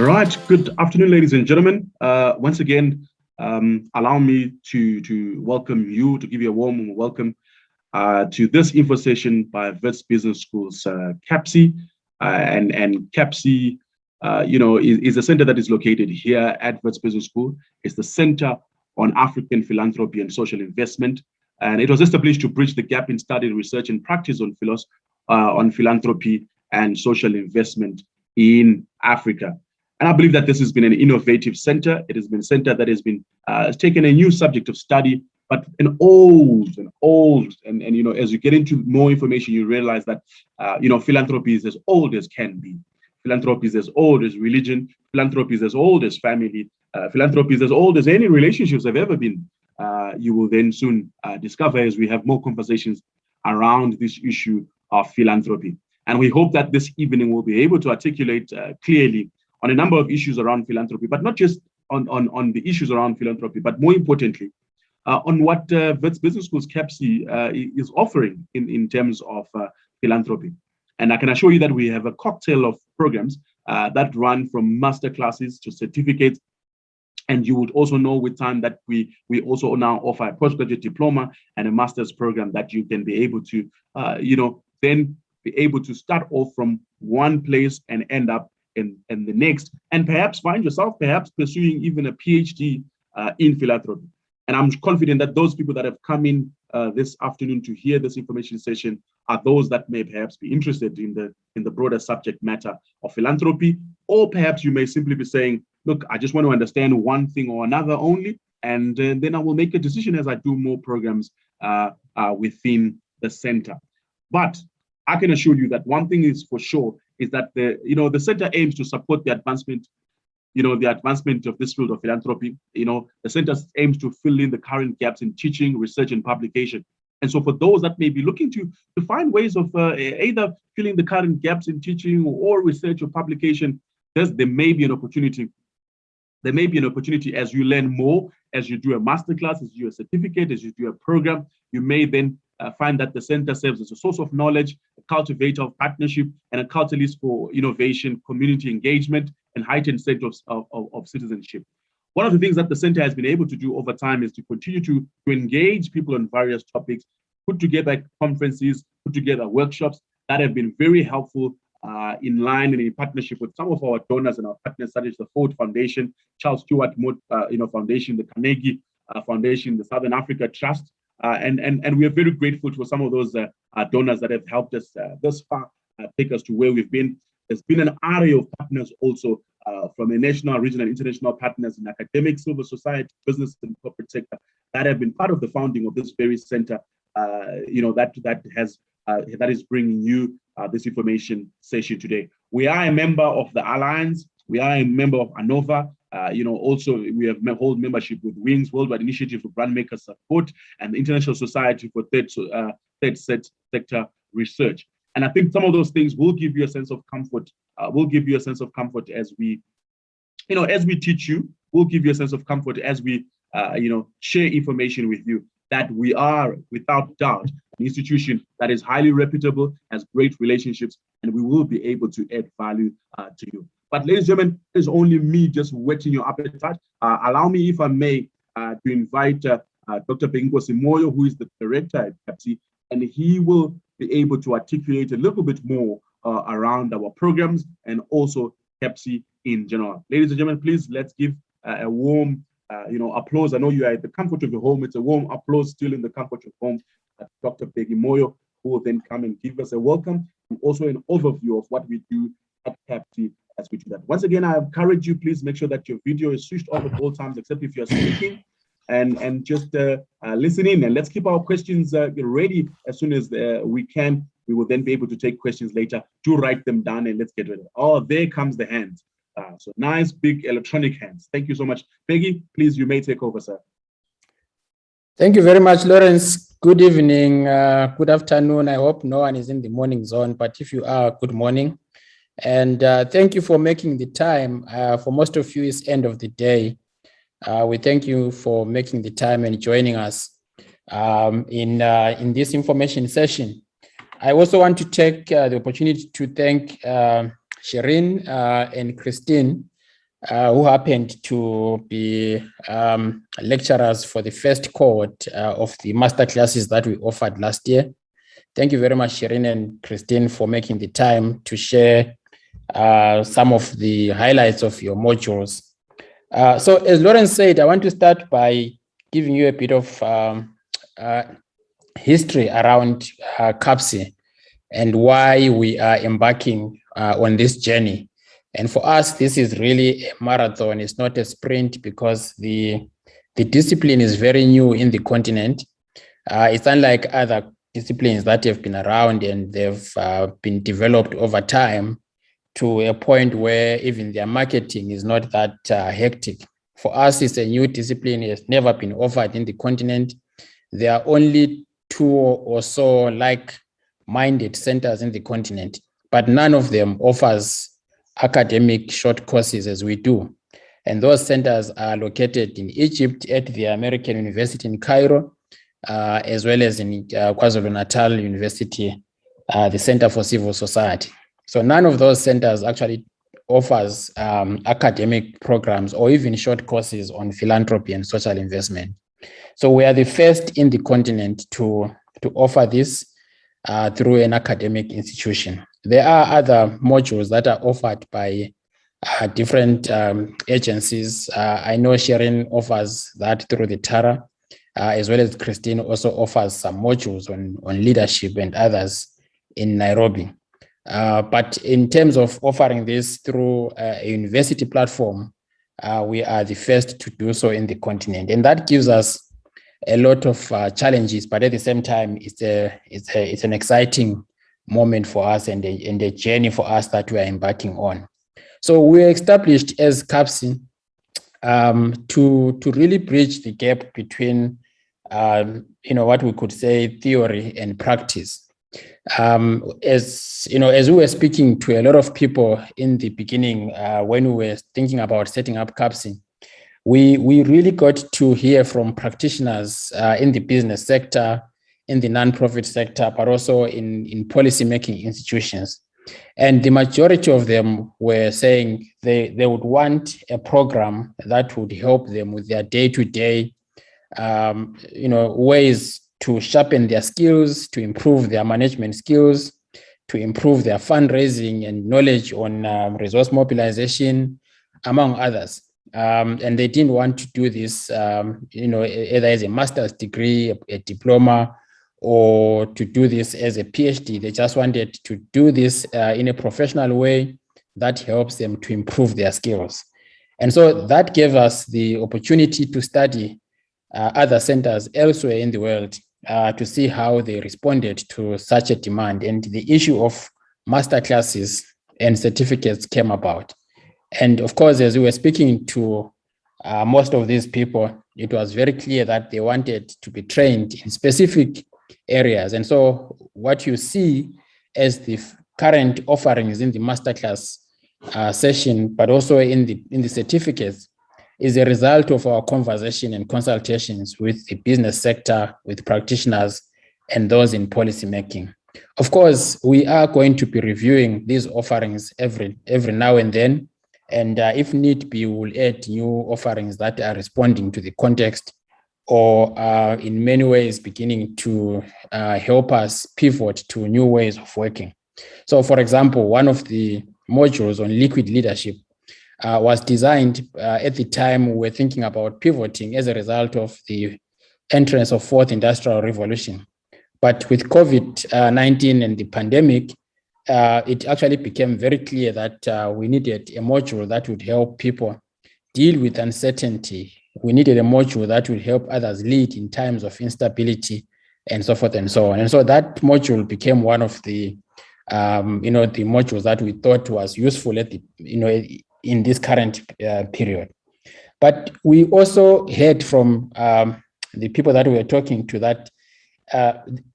All right. Good afternoon, ladies and gentlemen. Once again, allow me to welcome you, to give you a warm welcome to this info session by Wits Business School's CAPSI. And CAPSI, is a center that is located here at Wits Business School. It's the Center on African Philanthropy and Social Investment. And it was established to bridge the gap in study, research, and practice on philanthropy and social investment in Africa. And I believe that this has been an innovative center. It has been a center that has been taken a new subject of study, but an old, and as you get into more information, you realize that, philanthropy is as old as can be. Philanthropy is as old as religion. Philanthropy is as old as family. Philanthropy is as old as any relationships have ever been. You will then soon discover as we have more conversations around this issue of philanthropy. And we hope that this evening we'll be able to articulate clearly on a number of issues around philanthropy, but not just on the issues around philanthropy, but more importantly, on what Wits Business School's CAPSI is offering in terms of philanthropy. And I can assure you that we have a cocktail of programs that run from master classes to certificates. And you would also know with time that we also now offer a postgraduate diploma and a master's program that you can be able to, then be able to start off from one place and end up in the next, and perhaps find yourself pursuing even a PhD in philanthropy. And I'm confident that those people that have come in this afternoon to hear this information session are those that may perhaps be interested in the broader subject matter of philanthropy, or perhaps you may simply be saying, look, I just want to understand one thing or another only, and then I will make a decision as I do more programs within the center. But I can assure you that one thing is for sure is that the center aims to support the advancement of this field of philanthropy. The center aims to fill in the current gaps in teaching, research, and publication. And so for those that may be looking to find ways of either filling the current gaps in teaching or research or publication, there may be an opportunity. There may be an opportunity as you learn more, as you do a masterclass, as you do a certificate, as you do a program, you may then find that the center serves as a source of knowledge, a cultivator of partnership, and a catalyst for innovation, community engagement, and heightened sense of citizenship. One of the things that the center has been able to do over time is to continue to engage people on various topics, put together conferences, put together workshops that have been very helpful in line and in partnership with some of our donors and our partners, such as the Ford Foundation, Charles Stewart Foundation, the Carnegie Foundation, the Southern Africa Trust. And we are very grateful to some of those donors that have helped us thus far take us to where we've been. There's been an array of partners also from a national, regional, and international partners in academic, civil society, business, and corporate sector that have been part of the founding of this very center. That is bringing you this information session today. We are a member of the Alliance. We are a member of ANOVA. Also we have hold membership with WINGS, Worldwide Initiative for Brand Makers Support, and the International Society for Third Sector Research. And I think some of those things will give you a sense of comfort. As we, as we teach you. We'll give you a sense of comfort as we, share information with you that we are, without doubt, an institution that is highly reputable, has great relationships, and we will be able to add value to you. But ladies and gentlemen, it's only me just whetting your appetite. Allow me, if I may, to invite Dr. Nkosi Moyo, who is the director at CAPSI, and he will be able to articulate a little bit more around our programs and also CAPSI in general. Ladies and gentlemen, please let's give a warm applause. I know you are at the comfort of your home. It's a warm applause still in the comfort of home. Dr. Peggy Moyo, who will then come and give us a welcome and also an overview of what we do at CAPSI as we do that. Once again, I encourage you, please make sure that your video is switched off at all times, except if you're speaking, and just listen in. And let's keep our questions ready as soon as we can. We will then be able to take questions later. Do write them down and let's get ready. Oh, there comes the hands. So nice, big electronic hands. Thank you so much. Peggy, please, you may take over, sir. Thank you very much, Lawrence. Good evening, good afternoon. I hope no one is in the morning zone, but if you are, good morning. And thank you for making the time. For most of you, it's end of the day. We thank you for making the time and joining us in this information session. I also want to take the opportunity to thank Shireen and Christine who happened to be lecturers for the first cohort of the master classes that we offered last year. Thank you very much, Shireen and Christine, for making the time to share some of the highlights of your modules. So as Lawrence said, I want to start by giving you a bit of history around CAPSI and why we are embarking on this journey. And for us, this is really a marathon. It's not a sprint because the discipline is very new in the continent. It's unlike other disciplines that have been around and they've been developed over time to a point where even their marketing is not that hectic. For us, it's a new discipline. It has never been offered in the continent. There are only 2 or so like-minded centers in the continent, but none of them offers academic short courses as we do. And those centers are located in Egypt at the American University in Cairo, as well as in KwaZulu-Natal University, the Center for Civil Society. So none of those centers actually offers academic programs or even short courses on philanthropy and social investment. So we are the first in the continent to offer this through an academic institution. There are other modules that are offered by different agencies. I know Sharon offers that through the TARA, as well as Christine also offers some modules on leadership and others in Nairobi. But in terms of offering this through a university platform, we are the first to do so in the continent. And that gives us a lot of challenges, but at the same time, it's an exciting moment for us and a journey for us that we are embarking on. So we are established as CAPSI to really bridge the gap between what we could say theory and practice. As we were speaking to a lot of people in the beginning when we were thinking about setting up CAPSI, we really got to hear from practitioners in the business sector, in the nonprofit sector, but also in policy-making institutions. And the majority of them were saying they would want a program that would help them with their day-to-day, ways to sharpen their skills, to improve their management skills, to improve their fundraising and knowledge on resource mobilization, among others. And they didn't want to do this, either as a master's degree, a diploma, or to do this as a PhD. They just wanted to do this in a professional way that helps them to improve their skills. And so that gave us the opportunity to study other centers elsewhere in the world to see how they responded to such a demand. And the issue of master classes and certificates came about. And of course, as we were speaking to most of these people, it was very clear that they wanted to be trained in specific areas. And so what you see as the current offerings in the masterclass session, but also in the certificates, is a result of our conversation and consultations with the business sector, with practitioners, and those in policy making. Of course, we are going to be reviewing these offerings every now and then. And if need be, we'll add new offerings that are responding to the context or in many ways beginning to help us pivot to new ways of working. So for example, one of the modules on liquid leadership was designed at the time we were thinking about pivoting as a result of the entrance of fourth industrial revolution. But with COVID-19 and the pandemic, it actually became very clear that we needed a module that would help people deal with uncertainty. We needed a module that would help others lead in times of instability and so forth and so on. And so that module became one of the, the modules that we thought was useful at the, in this current period. But we also heard from the people that we were talking to that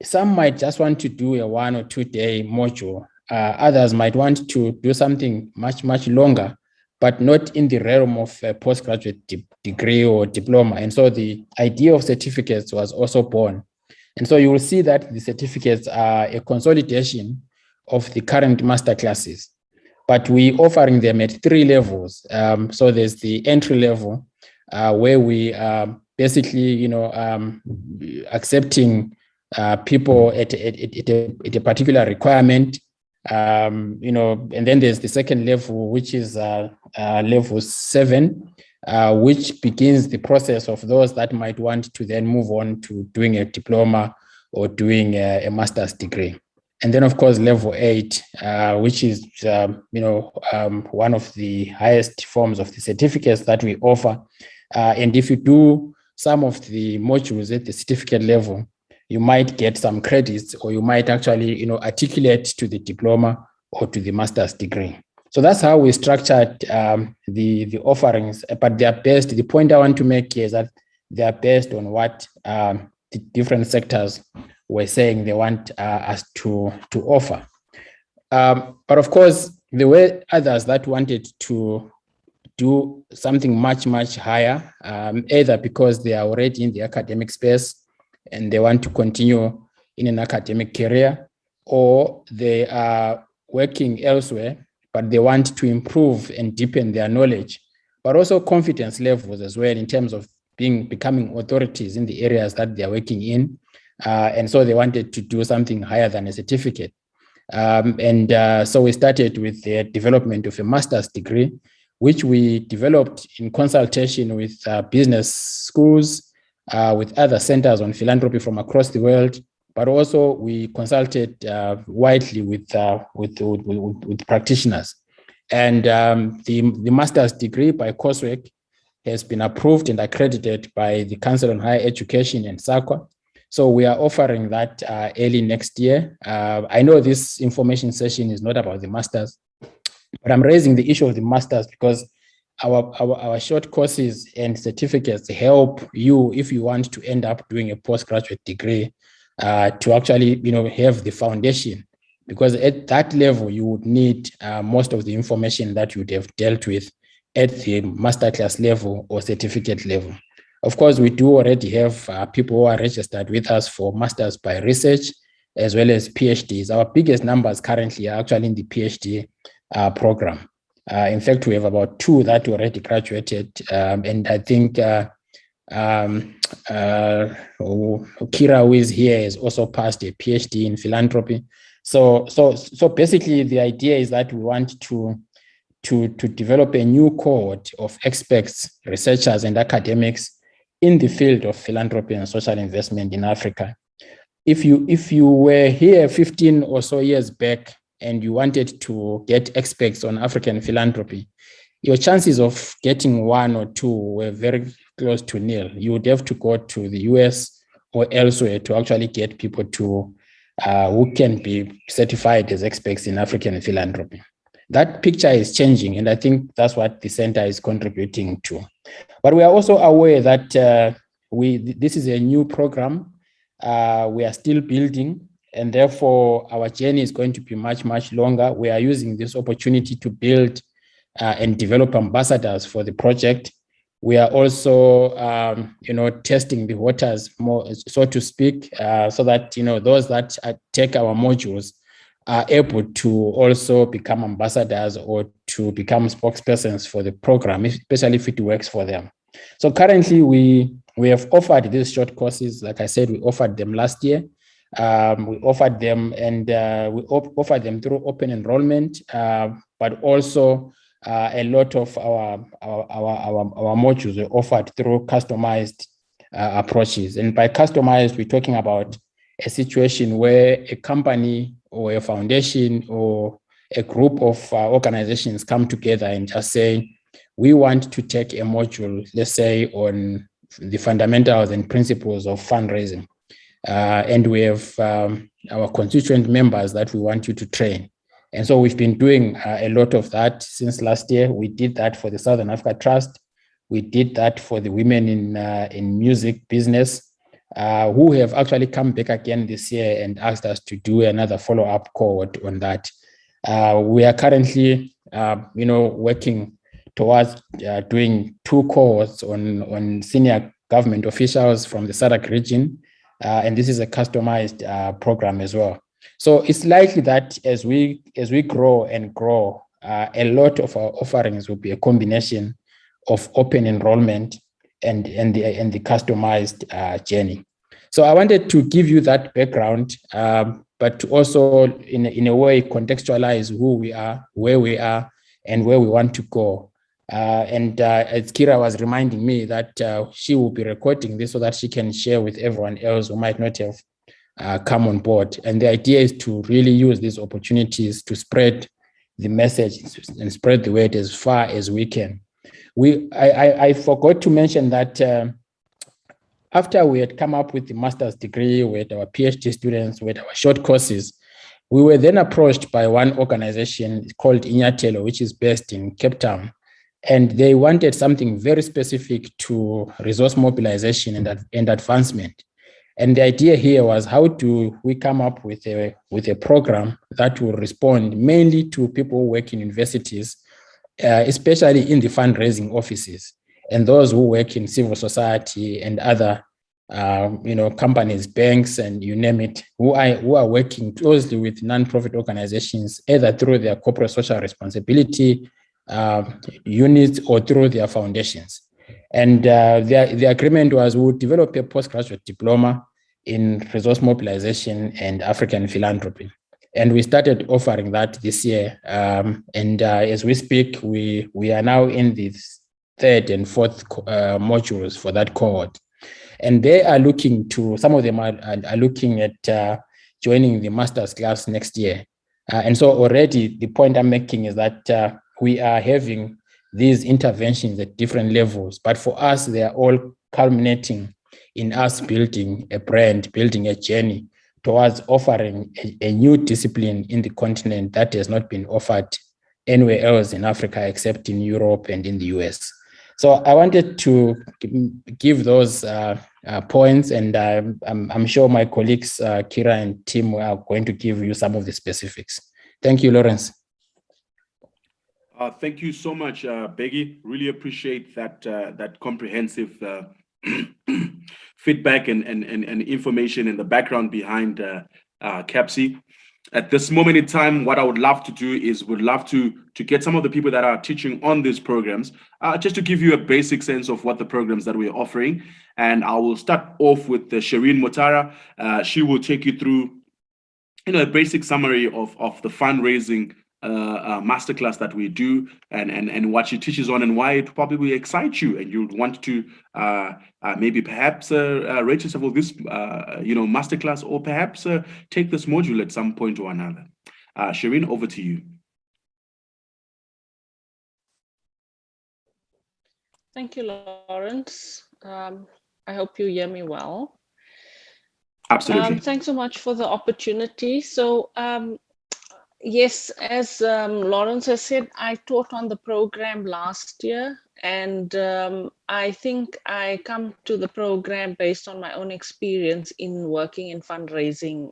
some might just want to do a 1 or 2 day module. Others might want to do something much, much longer, but not in the realm of a postgraduate degree or diploma. And so the idea of certificates was also born. And so you will see that the certificates are a consolidation of the current master classes. but we offering them at 3 levels. So there's the entry level, where we basically, accepting people at a particular requirement, and then there's the second level, which is level 7, which begins the process of those that might want to then move on to doing a diploma or doing a master's degree. And then, of course, level 8, which is, one of the highest forms of the certificates that we offer. And if you do some of the modules at the certificate level, you might get some credits, or you might actually, articulate to the diploma or to the master's degree. So that's how we structured the offerings. But they are based, the point I want to make here is that they are based on what the different sectors were saying they want us to offer. But of course, there were others that wanted to do something much, much higher, either because they are already in the academic space and they want to continue in an academic career, or they are working elsewhere, but they want to improve and deepen their knowledge, but also confidence levels as well in terms of becoming authorities in the areas that they are working in. And so they wanted to do something higher than a certificate. So we started with the development of a master's degree, which we developed in consultation with business schools, with other centers on philanthropy from across the world, but also we consulted widely with practitioners. And the master's degree by coursework has been approved and accredited by the Council on Higher Education and SAQA. So we are offering that early next year. I know this information session is not about the masters, but I'm raising the issue of the masters because our short courses and certificates help you if you want to end up doing a postgraduate degree to actually, have the foundation. Because at that level, you would need most of the information that you would have dealt with at the masterclass level or certificate level. Of course, we do already have people who are registered with us for masters by research, as well as PhDs. Our biggest numbers currently are actually in the PhD program. In fact, we have about 2 that already graduated, and I think Kira, who is here, has also passed a PhD in philanthropy. So basically, the idea is that we want to develop a new cohort of experts, researchers, and academics in the field of philanthropy and social investment in Africa. If you were here 15 or so years back and you wanted to get experts on African philanthropy, your chances of getting 1 or 2 were very close to nil. You would have to go to the US or elsewhere to actually get people who can be certified as experts in African philanthropy. That picture is changing, and I think that's what the center is contributing to. But we are also aware that this is a new program. We are still building, and therefore our journey is going to be much, much longer. We are using this opportunity to build and develop ambassadors for the project. We are also, testing the waters more, so to speak, so that, those that take our modules are able to also become ambassadors or to become spokespersons for the program, especially if it works for them. So currently we have offered these short courses. Like I said, we offered them last year. We offered them we offered them through open enrollment, but also a lot of our modules were offered through customized approaches. And by customized, we're talking about a situation where a company or a foundation or a group of organizations come together and just say, we want to take a module, let's say, on the fundamentals and principles of fundraising. And we have our constituent members that we want you to train. And so we've been doing a lot of that since last year. We did that for the Southern Africa Trust. We did that for the women in music business, who have actually come back again this year and asked us to do another follow-up cohort on that. We are currently, working towards doing 2 cohorts on senior government officials from the SADC region, and this is a customized program as well. So it's likely that as we grow and grow, a lot of our offerings will be a combination of open enrollment and the customized journey. So I wanted to give you that background, but to also in a way contextualize who we are, where we are, and where we want to go. As Kira was reminding me that she will be recording this so that she can share with everyone else who might not have come on board. And the idea is to really use these opportunities to spread the message and spread the word as far as we can. I forgot to mention that after we had come up with the master's degree, we had our PhD students, we had our short courses, we were then approached by one organization called Inyatelo, which is based in Cape Town. And they wanted something very specific to resource mobilization and advancement. And the idea here was, how do we come up with a program that will respond mainly to people who work in universities, especially in the fundraising offices, and those who work in civil society and other companies, banks, and you name it, who are working closely with non-profit organizations, either through their corporate social responsibility units or through their foundations. And the agreement was, we would develop a postgraduate diploma in resource mobilization and African philanthropy. And we started offering that this year. As we speak, we are now in the third and fourth modules for that cohort. And they are looking to, some of them are looking at joining the master's class next year. And so already the point I'm making is that we are having these interventions at different levels, but for us, they are all culminating in us building a brand, building a journey towards offering a new discipline in the continent that has not been offered anywhere else in Africa except in Europe and in the US. So I wanted to give those points, and I'm sure my colleagues, Kira and Tim, are going to give you some of the specifics. Thank you, Lawrence. Thank you so much, Bheki. Really appreciate that comprehensive feedback and information and the background behind CAPSI. At this moment in time, what I would love to do is would love to get some of the people that are teaching on these programs, just to give you a basic sense of what the programs that we're offering. And I will start off with Shireen Mutara. She will take you through, a basic summary of the fundraising masterclass that we do, and what she teaches on, and why it probably excites you, and you want to maybe perhaps register for this masterclass, or perhaps take this module at some point or another. Shireen, over to you. Thank you, Lawrence. I hope you hear me well. Absolutely. Thanks so much for the opportunity. So yes, as Lawrence has said, I taught on the program last year, and I think I come to the program based on my own experience in working in fundraising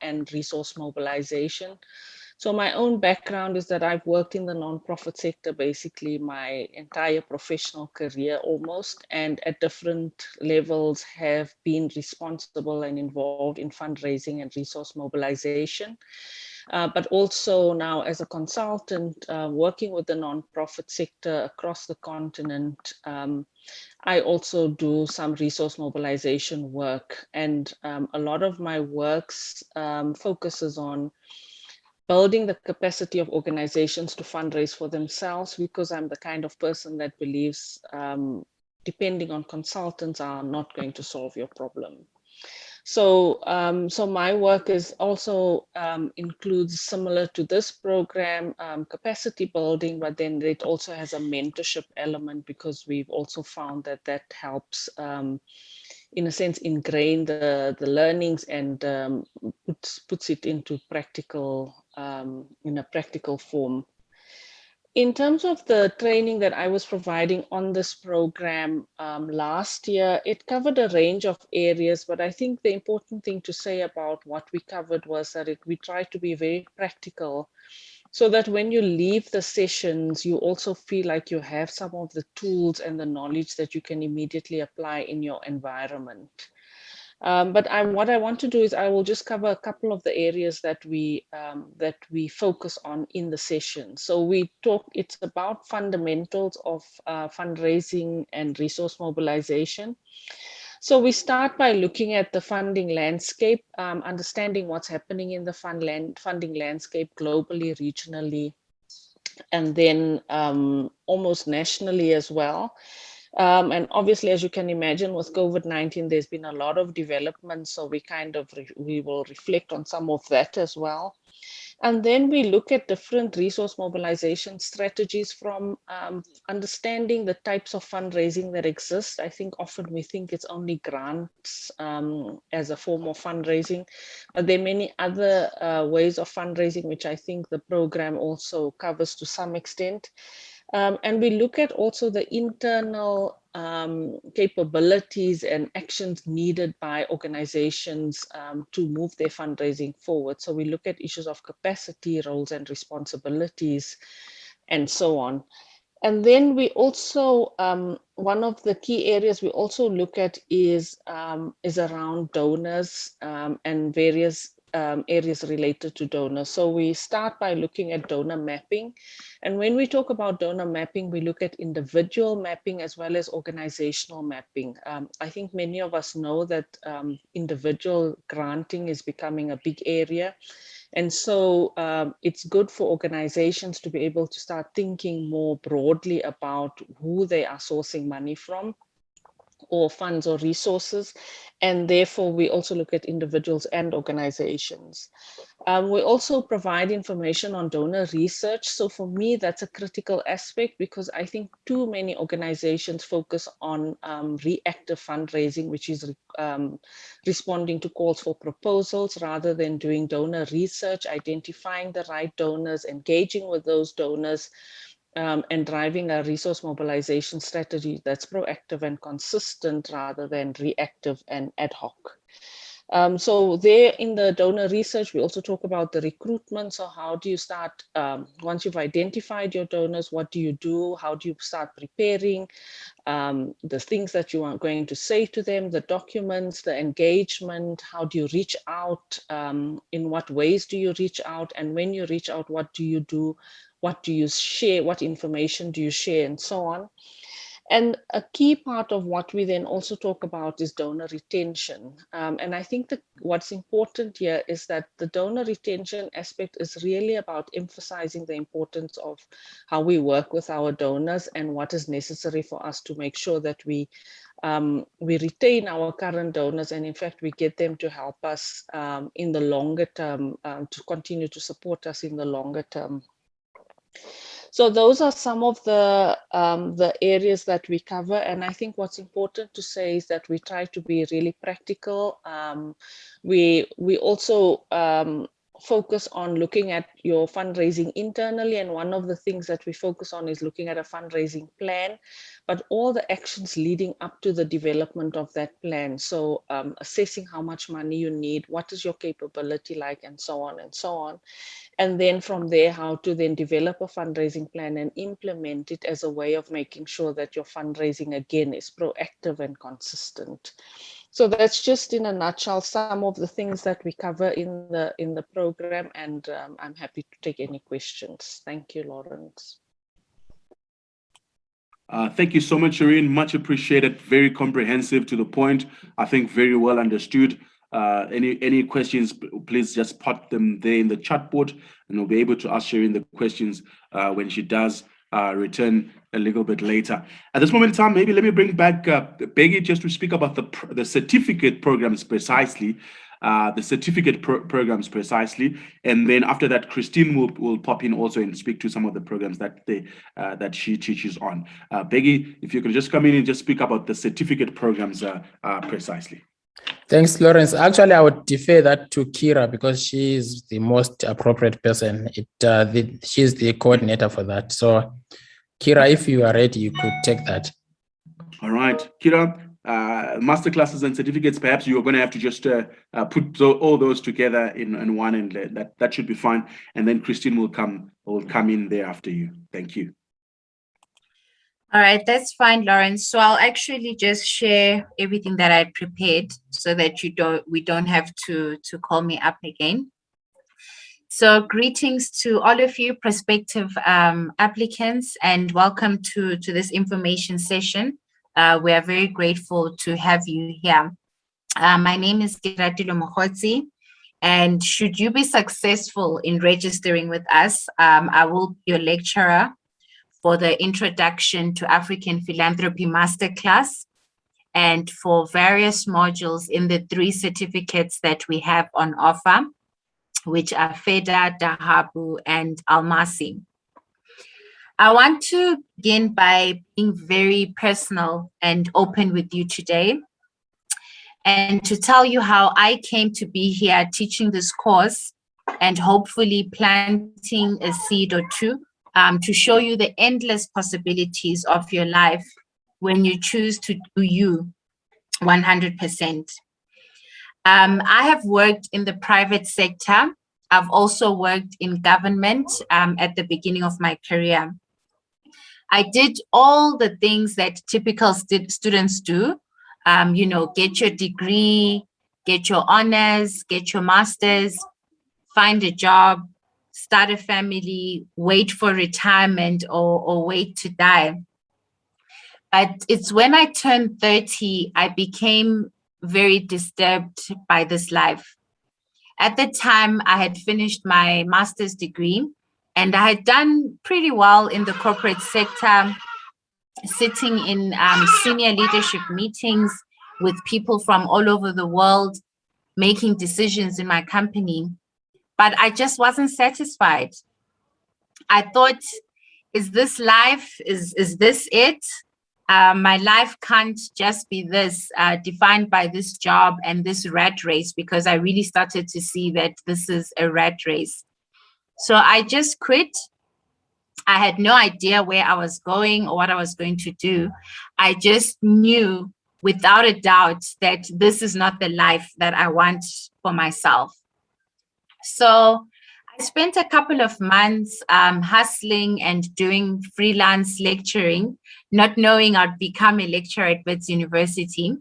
and resource mobilization. So my own background is that I've worked in the nonprofit sector basically my entire professional career almost, and at different levels have been responsible and involved in fundraising and resource mobilization. But also now as a consultant working with the nonprofit sector across the continent, I also do some resource mobilization work, and a lot of my works focuses on building the capacity of organizations to fundraise for themselves, because I'm the kind of person that believes depending on consultants are not going to solve your problem. So, so my work is also includes, similar to this program, capacity building, but then it also has a mentorship element, because we've also found that that helps, in a sense, ingrain the learnings and puts it into practical, in a practical form. In terms of the training that I was providing on this program last year, it covered a range of areas, but I think the important thing to say about what we covered was that we tried to be very practical, so that when you leave the sessions, you also feel like you have some of the tools and the knowledge that you can immediately apply in your environment. But what I want to do is I will just cover a couple of the areas that we focus on in the session. So it's about fundamentals of fundraising and resource mobilization. So we start by looking at the funding landscape, understanding what's happening in the funding landscape globally, regionally, and then almost nationally as well. And obviously, as you can imagine, with COVID-19, there's been a lot of development. So we will reflect on some of that as well. And then we look at different resource mobilization strategies from understanding the types of fundraising that exist. I think often we think it's only grants as a form of fundraising, but there are many other ways of fundraising, which I think the program also covers to some extent. And we look at also the internal capabilities and actions needed by organizations to move their fundraising forward. So we look at issues of capacity, roles and responsibilities, and so on. And then we also, one of the key areas we also look at is around donors and various areas related to donors. So we start by looking at donor mapping. And when we talk about donor mapping, we look at individual mapping as well as organizational mapping. I think many of us know that individual granting is becoming a big area. And so it's good for organizations to be able to start thinking more broadly about who they are sourcing money from, or funds or resources. And therefore, we also look at individuals and organizations. We also provide information on donor research. So for me, that's a critical aspect, because I think too many organizations focus on reactive fundraising, which is responding to calls for proposals rather than doing donor research, identifying the right donors, engaging with those donors, and driving a resource mobilization strategy that's proactive and consistent rather than reactive and ad hoc. So there in the donor research, we also talk about the recruitment. So how do you start, once you've identified your donors, what do you do? How do you start preparing the things that you are going to say to them, the documents, the engagement? How do you reach out? In what ways do you reach out? And when you reach out, what do you do? What do you share? What information do you share? And so on. And a key part of what we then also talk about is donor retention. And I think that what's important here is that the donor retention aspect is really about emphasizing the importance of how we work with our donors and what is necessary for us to make sure that we retain our current donors, and in fact, we get them to help us in the longer term, to continue to support us in the longer term. So those are some of the areas that we cover. And I think what's important to say is that we try to be really practical. We also focus on looking at your fundraising internally. And one of the things that we focus on is looking at a fundraising plan, but all the actions leading up to the development of that plan. So assessing how much money you need, what is your capability like, and so on and so on. And then from there, how to then develop a fundraising plan and implement it as a way of making sure that your fundraising, again, is proactive and consistent. So that's just in a nutshell some of the things that we cover in the program, and I'm happy to take any questions. Thank you, Lawrence. Thank you so much, Shireen. Much appreciated. Very comprehensive, to the point. I think very well understood. Any questions, please just put them there in the chat board, and we'll be able to ask Shireen the questions when she does return a little bit later. At this moment in time, maybe let me bring back Peggy just to speak about the certificate programs precisely. Programs precisely, and then after that, Christine will pop in also and speak to some of the programs that she teaches on. Peggy, if you could just come in and just speak about the certificate programs precisely. Thanks, Lawrence. Actually, I would defer that to Kira because she is the most appropriate person. She's the coordinator for that. So, Kira, if you are ready, you could take that. All right, Kira. Masterclasses and certificates, perhaps you are going to have to just put all those together in one, and that should be fine. And then Christine will come in there after you. Thank you. All right, that's fine, Lawrence. So I'll actually just share everything that I prepared so that we don't have to call me up again. So greetings to all of you prospective applicants, and welcome to this information session. We are very grateful to have you here. My name is Kiratilo Mokotsi, and should you be successful in registering with us, I will be your lecturer for the Introduction to African Philanthropy Masterclass and for various modules in the 3 certificates that we have on offer, which are FEDA, Dahabu, and Almasi. I want to begin by being very personal and open with you today, and to tell you how I came to be here teaching this course and hopefully planting a seed or two to show you the endless possibilities of your life when you choose to do you 100%. I have worked in the private sector. I've also worked in government at the beginning of my career. I did all the things that typical students do, get your degree, get your honors, get your master's, find a job, start a family, wait for retirement, or wait to die. But it's when I turned 30, I became very disturbed by this life. At the time, I had finished my master's degree, and I had done pretty well in the corporate sector, sitting in senior leadership meetings with people from all over the world, making decisions in my company. But I just wasn't satisfied. I thought, is this life? Is this it? My life can't just be this, defined by this job and this rat race, because I really started to see that this is a rat race. So I just quit. I had no idea where I was going or what I was going to do. I just knew without a doubt that this is not the life that I want for myself. So I spent a couple of months hustling and doing freelance lecturing, not knowing I'd become a lecturer at Wits University.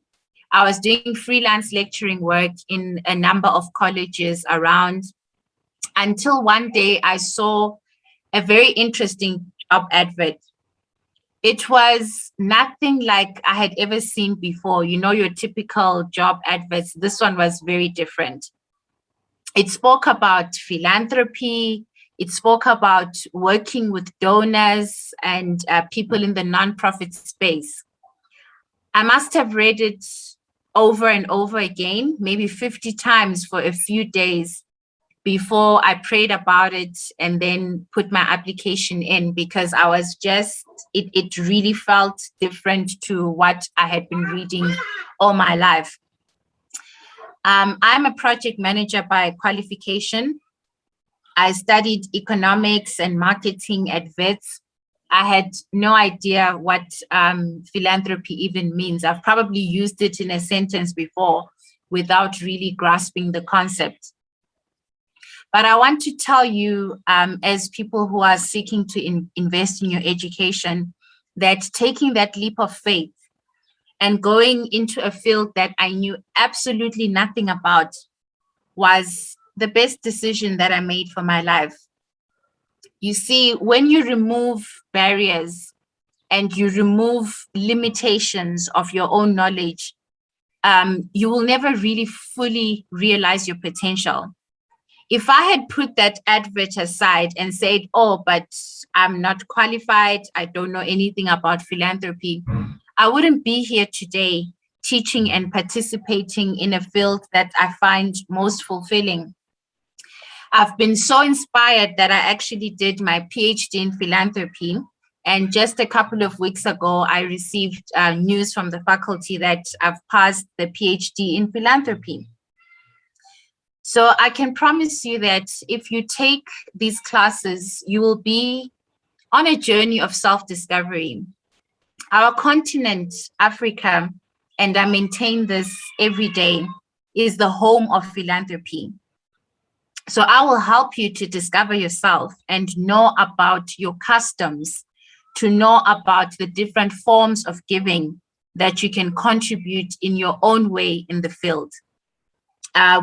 I was doing freelance lecturing work in a number of colleges around, until one day I saw a very interesting job advert. It was nothing like I had ever seen before. You know, your typical job adverts. This one was very different. It spoke about philanthropy. It spoke about working with donors and people in the nonprofit space. I must have read it over and over again, maybe 50 times for a few days before I prayed about it and then put my application in, because I was just, it really felt different to what I had been reading all my life. I'm a project manager by qualification. I studied economics and marketing at Wits. I had no idea what philanthropy even means. I've probably used it in a sentence before without really grasping the concept. But I want to tell you, as people who are seeking to invest in your education, that taking that leap of faith and going into a field that I knew absolutely nothing about was the best decision that I made for my life. You see, when you remove barriers and you remove limitations of your own knowledge, you will never really fully realize your potential. If I had put that advert aside and said, oh, but I'm not qualified, I don't know anything about philanthropy, I wouldn't be here today teaching and participating in a field that I find most fulfilling. I've been so inspired that I actually did my PhD in philanthropy. And just a couple of weeks ago, I received news from the faculty that I've passed the PhD in philanthropy. So I can promise you that if you take these classes, you will be on a journey of self-discovery. Our continent, Africa, and I maintain this every day, is the home of philanthropy. So I will help you to discover yourself and know about your customs, to know about the different forms of giving that you can contribute in your own way in the field.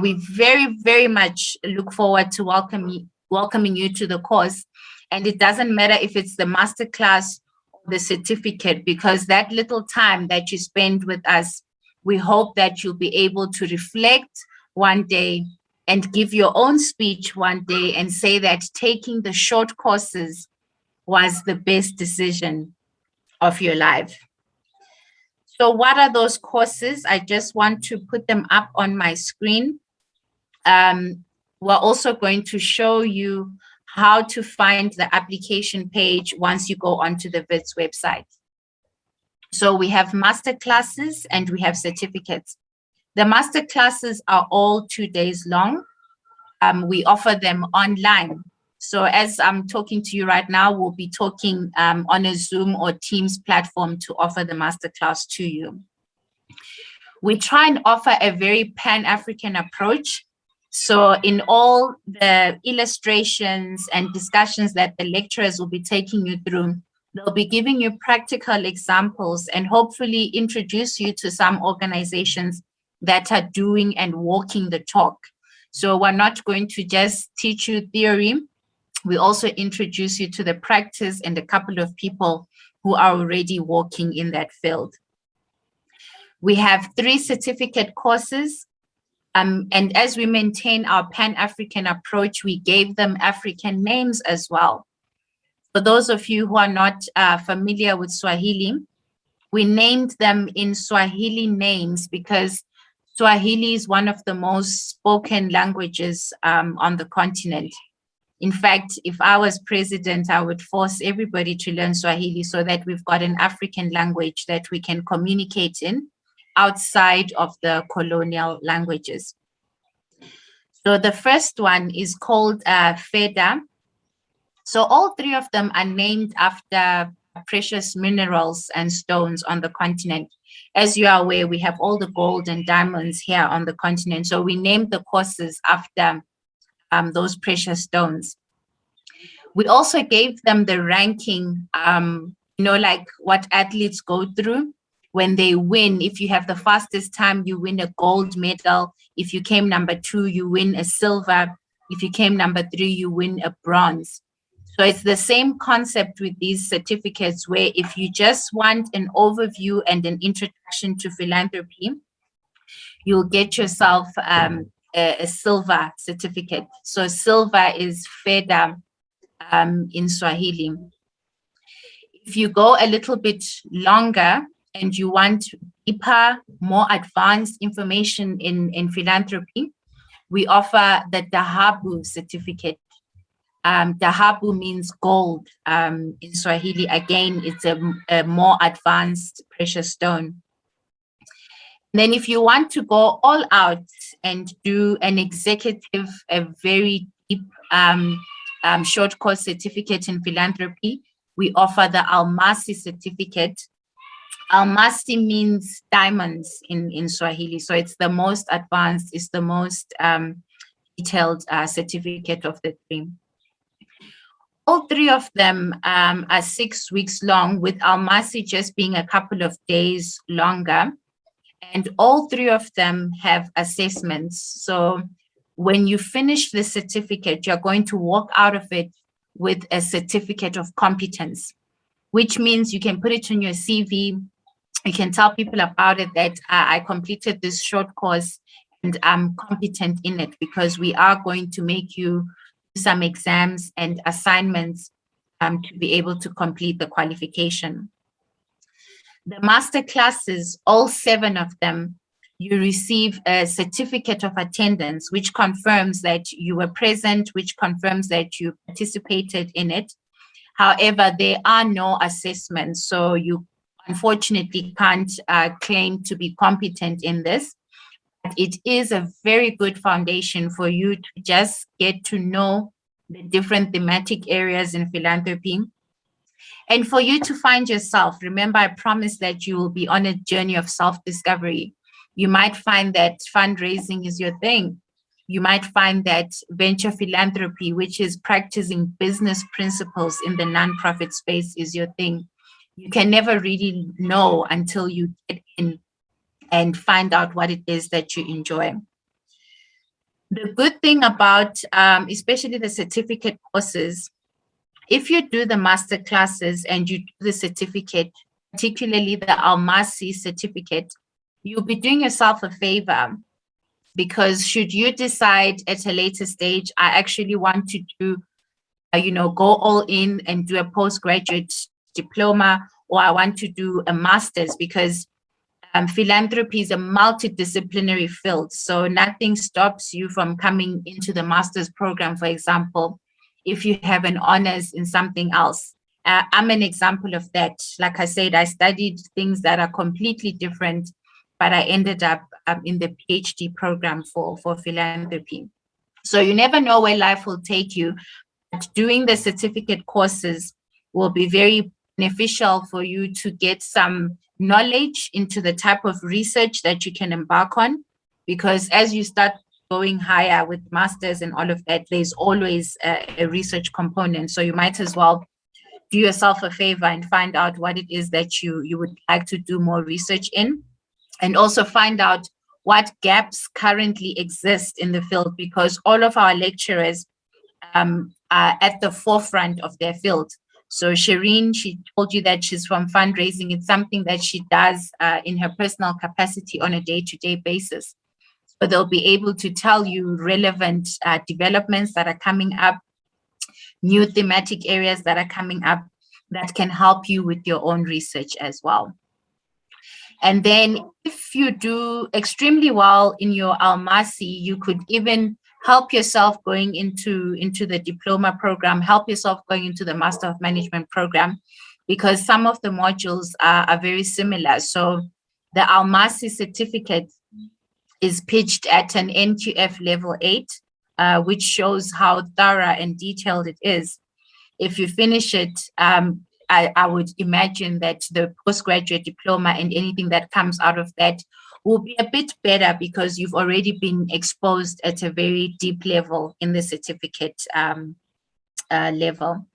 We very, very much look forward to welcoming you to the course. And it doesn't matter if it's the masterclass or the certificate, because that little time that you spend with us, we hope that you'll be able to reflect one day and give your own speech one day and say that taking the short courses was the best decision of your life. So what are those courses? I just want to put them up on my screen. We're also going to show you how to find the application page once you go onto the Wits website. So we have master classes and we have certificates. The master classes are all 2 days long. We offer them online. So as I'm talking to you right now, we'll be talking on a Zoom or Teams platform to offer the masterclass to you. We try and offer a very Pan-African approach. So in all the illustrations and discussions that the lecturers will be taking you through, they'll be giving you practical examples and hopefully introduce you to some organizations that are doing and walking the talk. So we're not going to just teach you theory. We also introduce you to the practice and a couple of people who are already working in that field. We have 3 certificate courses. And as we maintain our Pan-African approach, we gave them African names as well. For those of you who are not familiar with Swahili, we named them in Swahili names because Swahili is one of the most spoken languages on the continent. In fact, if I was president, I would force everybody to learn Swahili so that we've got an African language that we can communicate in outside of the colonial languages. So the first one is called Feda. So all 3 of them are named after precious minerals and stones on the continent. As you are aware, we have all the gold and diamonds here on the continent. So we named the courses after those precious stones. We also gave them the ranking, like what athletes go through when they win. If you have the fastest time, you win a gold medal. If you came number 2, you win a silver. If you came number 3, you win a bronze. So it's the same concept with these certificates, where if you just want an overview and an introduction to philanthropy, you'll get yourself a silver certificate. So silver is Feda in Swahili. If you go a little bit longer and you want deeper, more advanced information in philanthropy, we offer the Dhahabu certificate. Dhahabu means gold in Swahili. Again, it's a more advanced precious stone. Then if you want to go all out and do an executive, a very deep short course certificate in philanthropy, we offer the Almasi certificate. Almasi means diamonds in Swahili. So it's the most advanced, it's the most detailed certificate of the 3. All 3 of them are 6 weeks long, with Almasi just being a couple of days longer. And all 3 of them have assessments. So when you finish the certificate, you're going to walk out of it with a certificate of competence, which means you can put it on your CV. You can tell people about it that I completed this short course and I'm competent in it, because we are going to make you do some exams and assignments to be able to complete the qualification. The master classes, all 7 of them, you receive a certificate of attendance, which confirms that you were present, which confirms that you participated in it. However, there are no assessments, so you unfortunately can't claim to be competent in this. But it is a very good foundation for you to just get to know the different thematic areas in philanthropy. And for you to find yourself. Remember, I promised that you will be on a journey of self-discovery. You might find that fundraising is your thing. you might find that venture philanthropy, which is practicing business principles in the nonprofit space, is your thing. You can never really know until you get in and find out what it is that you enjoy. The good thing about, especially the certificate courses, if you do the master classes and you do the certificate, particularly the Almasi certificate, you'll be doing yourself a favor, because should you decide at a later stage, I actually want to do, go all in and do a postgraduate diploma, or I want to do a master's, because philanthropy is a multidisciplinary field. So nothing stops you from coming into the master's program, for example, if you have an honors in something else. I'm an example of that. Like I said, I studied things that are completely different, but I ended up in the PhD program for philanthropy. So you never know where life will take you. But doing the certificate courses will be very beneficial for you to get some knowledge into the type of research that you can embark on, because as you start going higher with masters and all of that, there's always a research component. So you might as well do yourself a favor and find out what it is that you would like to do more research in, and also find out what gaps currently exist in the field, because all of our lecturers are at the forefront of their field. So Shireen, she told you that she's from fundraising. It's something that she does in her personal capacity on a day-to-day basis. So they'll be able to tell you relevant developments that are coming up, new thematic areas that are coming up that can help you with your own research as well. And then if you do extremely well in your Almasi, you could even help yourself going into the diploma program, help yourself going into the Master of Management program, because some of the modules are very similar. So the Almasi certificate is pitched at an NQF level 8, which shows how thorough and detailed it is. If you finish it, I would imagine that the postgraduate diploma and anything that comes out of that will be a bit better, because you've already been exposed at a very deep level in the certificate level.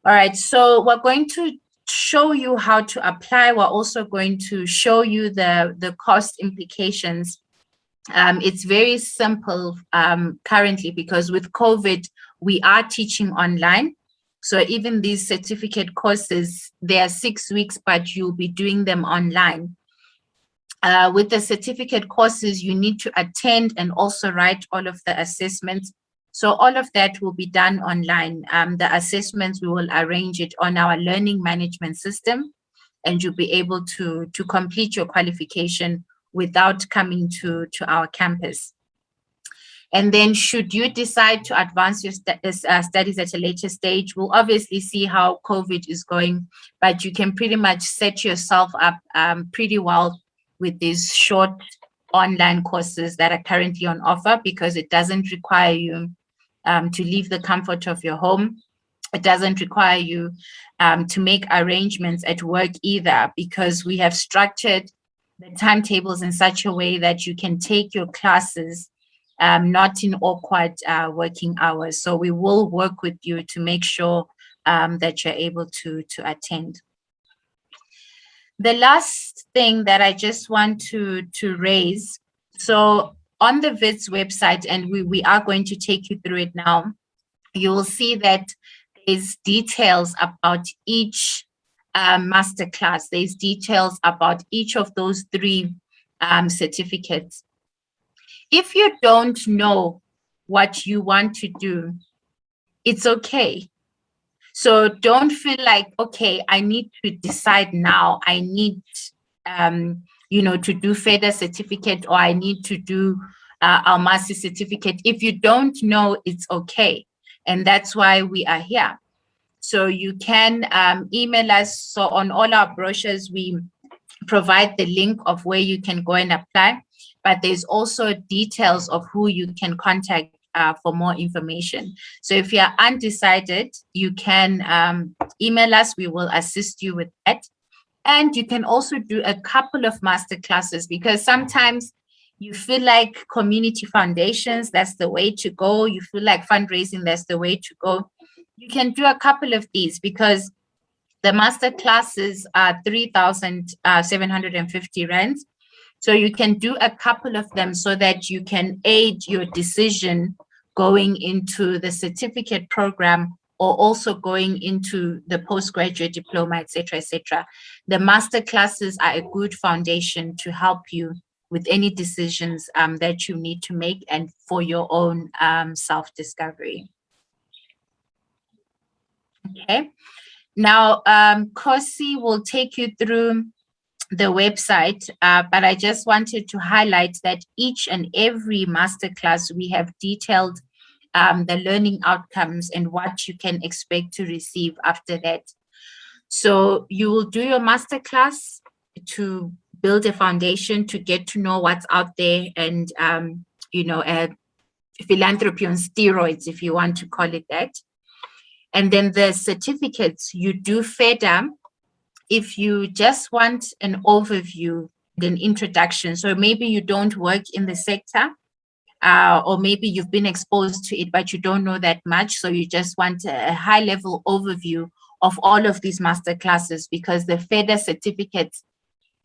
All right, so we're going to show you how to apply. We're also going to show you the cost implications. It's very simple currently, because with COVID, we are teaching online. So even these certificate courses, they are 6 weeks, but you'll be doing them online. With the certificate courses, you need to attend and also write all of the assessments. So all of that will be done online. The assessments, we will arrange it on our learning management system, and you'll be able to complete your qualification without coming to our campus. And then should you decide to advance your studies at a later stage, we'll obviously see how COVID is going, but you can pretty much set yourself up pretty well with these short online courses that are currently on offer, because it doesn't require you to leave the comfort of your home. It doesn't require you to make arrangements at work either, because we have structured the timetables in such a way that you can take your classes not in awkward working hours. So we will work with you to make sure that you're able to attend. The last thing that I just want to raise, so on the Wits website, and we are going to take you through it now, you will see that there's details about each masterclass. There's details about each of those 3 certificates. If you don't know what you want to do, it's okay. So don't feel like, okay, I need to decide now. I need, to do FEDA certificate, or I need to do Almasi certificate. If you don't know, it's okay. And that's why we are here. So you can email us. So on all our brochures, we provide the link of where you can go and apply, but there's also details of who you can contact for more information. So if you're undecided, you can email us. We will assist you with that. And you can also do a couple of master classes, because sometimes You feel like community foundations, that's the way to go. You feel like fundraising, that's the way to go. You can do a couple of these because the master classes are 3,750 rands. So you can do a couple of them so that you can aid your decision going into the certificate program or also going into the postgraduate diploma, etc., etc. The master classes are a good foundation to help you with any decisions that you need to make and for your own self-discovery. Okay. Now, Kosi will take you through the website, but I just wanted to highlight that each and every masterclass we have detailed the learning outcomes and what you can expect to receive after that. So you will do your masterclass to build a foundation, to get to know what's out there, and you know, philanthropy on steroids, if you want to call it that. And then the certificates you do further if you just want an overview, an introduction. So maybe you don't work in the sector, or maybe you've been exposed to it, but you don't know that much. So you just want a high-level overview of all of these master classes, because the FEDA certificate,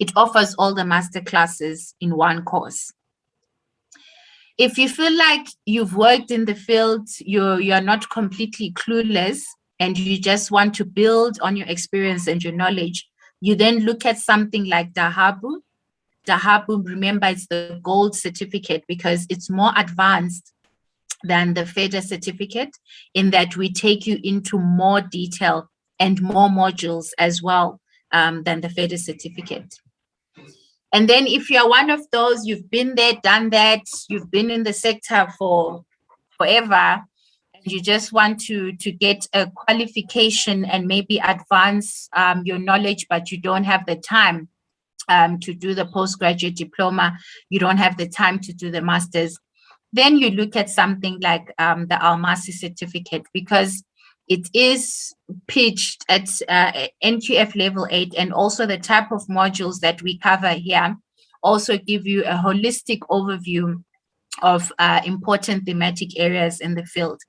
it offers all the master classes in one course. If you feel like you've worked in the field, you're not completely clueless, and you just want to build on your experience and your knowledge, you then look at something like Dahabu. Dahabu, remember, it's the gold certificate because it's more advanced than the FEDA certificate in that we take you into more detail and more modules as well than the FEDA certificate. And then if you're one of those, you've been there, done that, you've been in the sector for forever, and you just want to get a qualification and maybe advance your knowledge, but you don't have the time to do the postgraduate diploma, you don't have the time to do the master's, then you look at something like the Almasi certificate, because it is pitched at NQF level 8, and also the type of modules that we cover here also give you a holistic overview of important thematic areas in the field.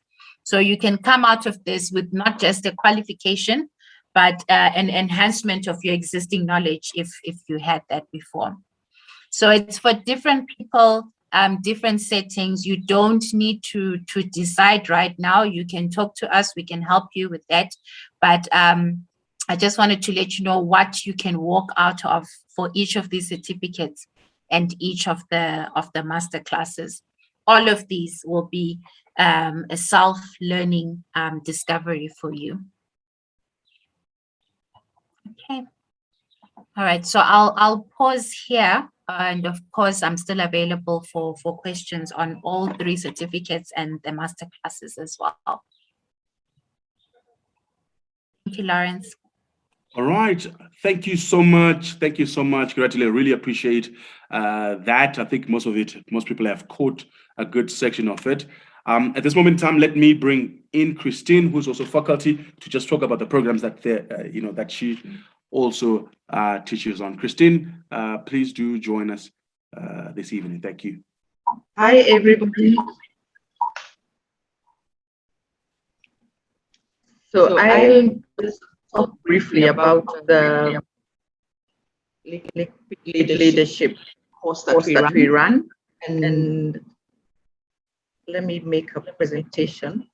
So you can come out of this with not just a qualification, but an enhancement of your existing knowledge if you had that before. So it's for different people, different settings. You don't need to decide right now. You can talk to us. We can help you with that. But I just wanted to let you know what you can walk out of for each of these certificates and each of the master classes. All of these will be a self-learning discovery for you. Okay. All right. So I'll pause here. And of course, I'm still available for questions on all 3 certificates and the master classes as well. Thank you, Lawrence. All right. Thank you so much. Thank you so much, Gratile. I really appreciate that. I think most people have caught a good section of it. At this moment in time, let me bring in Christine, who's also faculty, to just talk about the programs that that she also teaches on. Christine, please do join us this evening. Thank you. Hi, everybody. So I'll just talk briefly about the leadership course that we run, and let me make a presentation.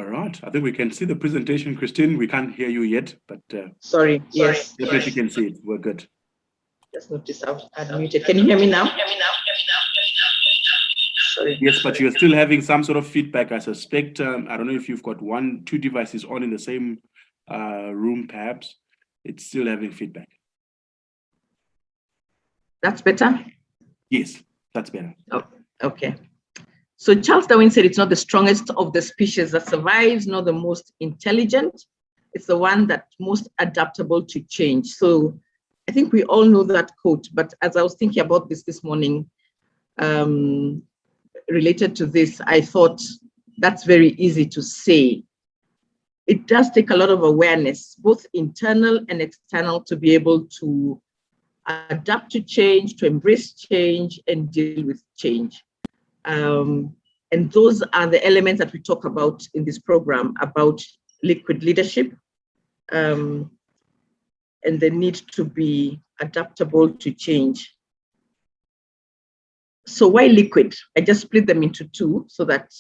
All right. I think we can see the presentation, Christine. We can't hear you yet, but Sorry. Yes. definitely can see it. We're good. Just notice I've unmuted. Can you hear me now? Sorry. Yes, but you're still having some sort of feedback, I suspect. I don't know if you've got 2 devices on in the same room, perhaps. It's still having feedback. That's better? Yes, that's better. Oh, okay. So Charles Darwin said it's not the strongest of the species that survives, nor the most intelligent. It's the one that's most adaptable to change. So I think we all know that quote, but as I was thinking about this morning, related to this, I thought that's very easy to say. It does take a lot of awareness, both internal and external, to be able to adapt to change, to embrace change, and deal with change. And those are the elements that we talk about in this program about liquid leadership, and the need to be adaptable to change. So why liquid? I just split them into 2 so that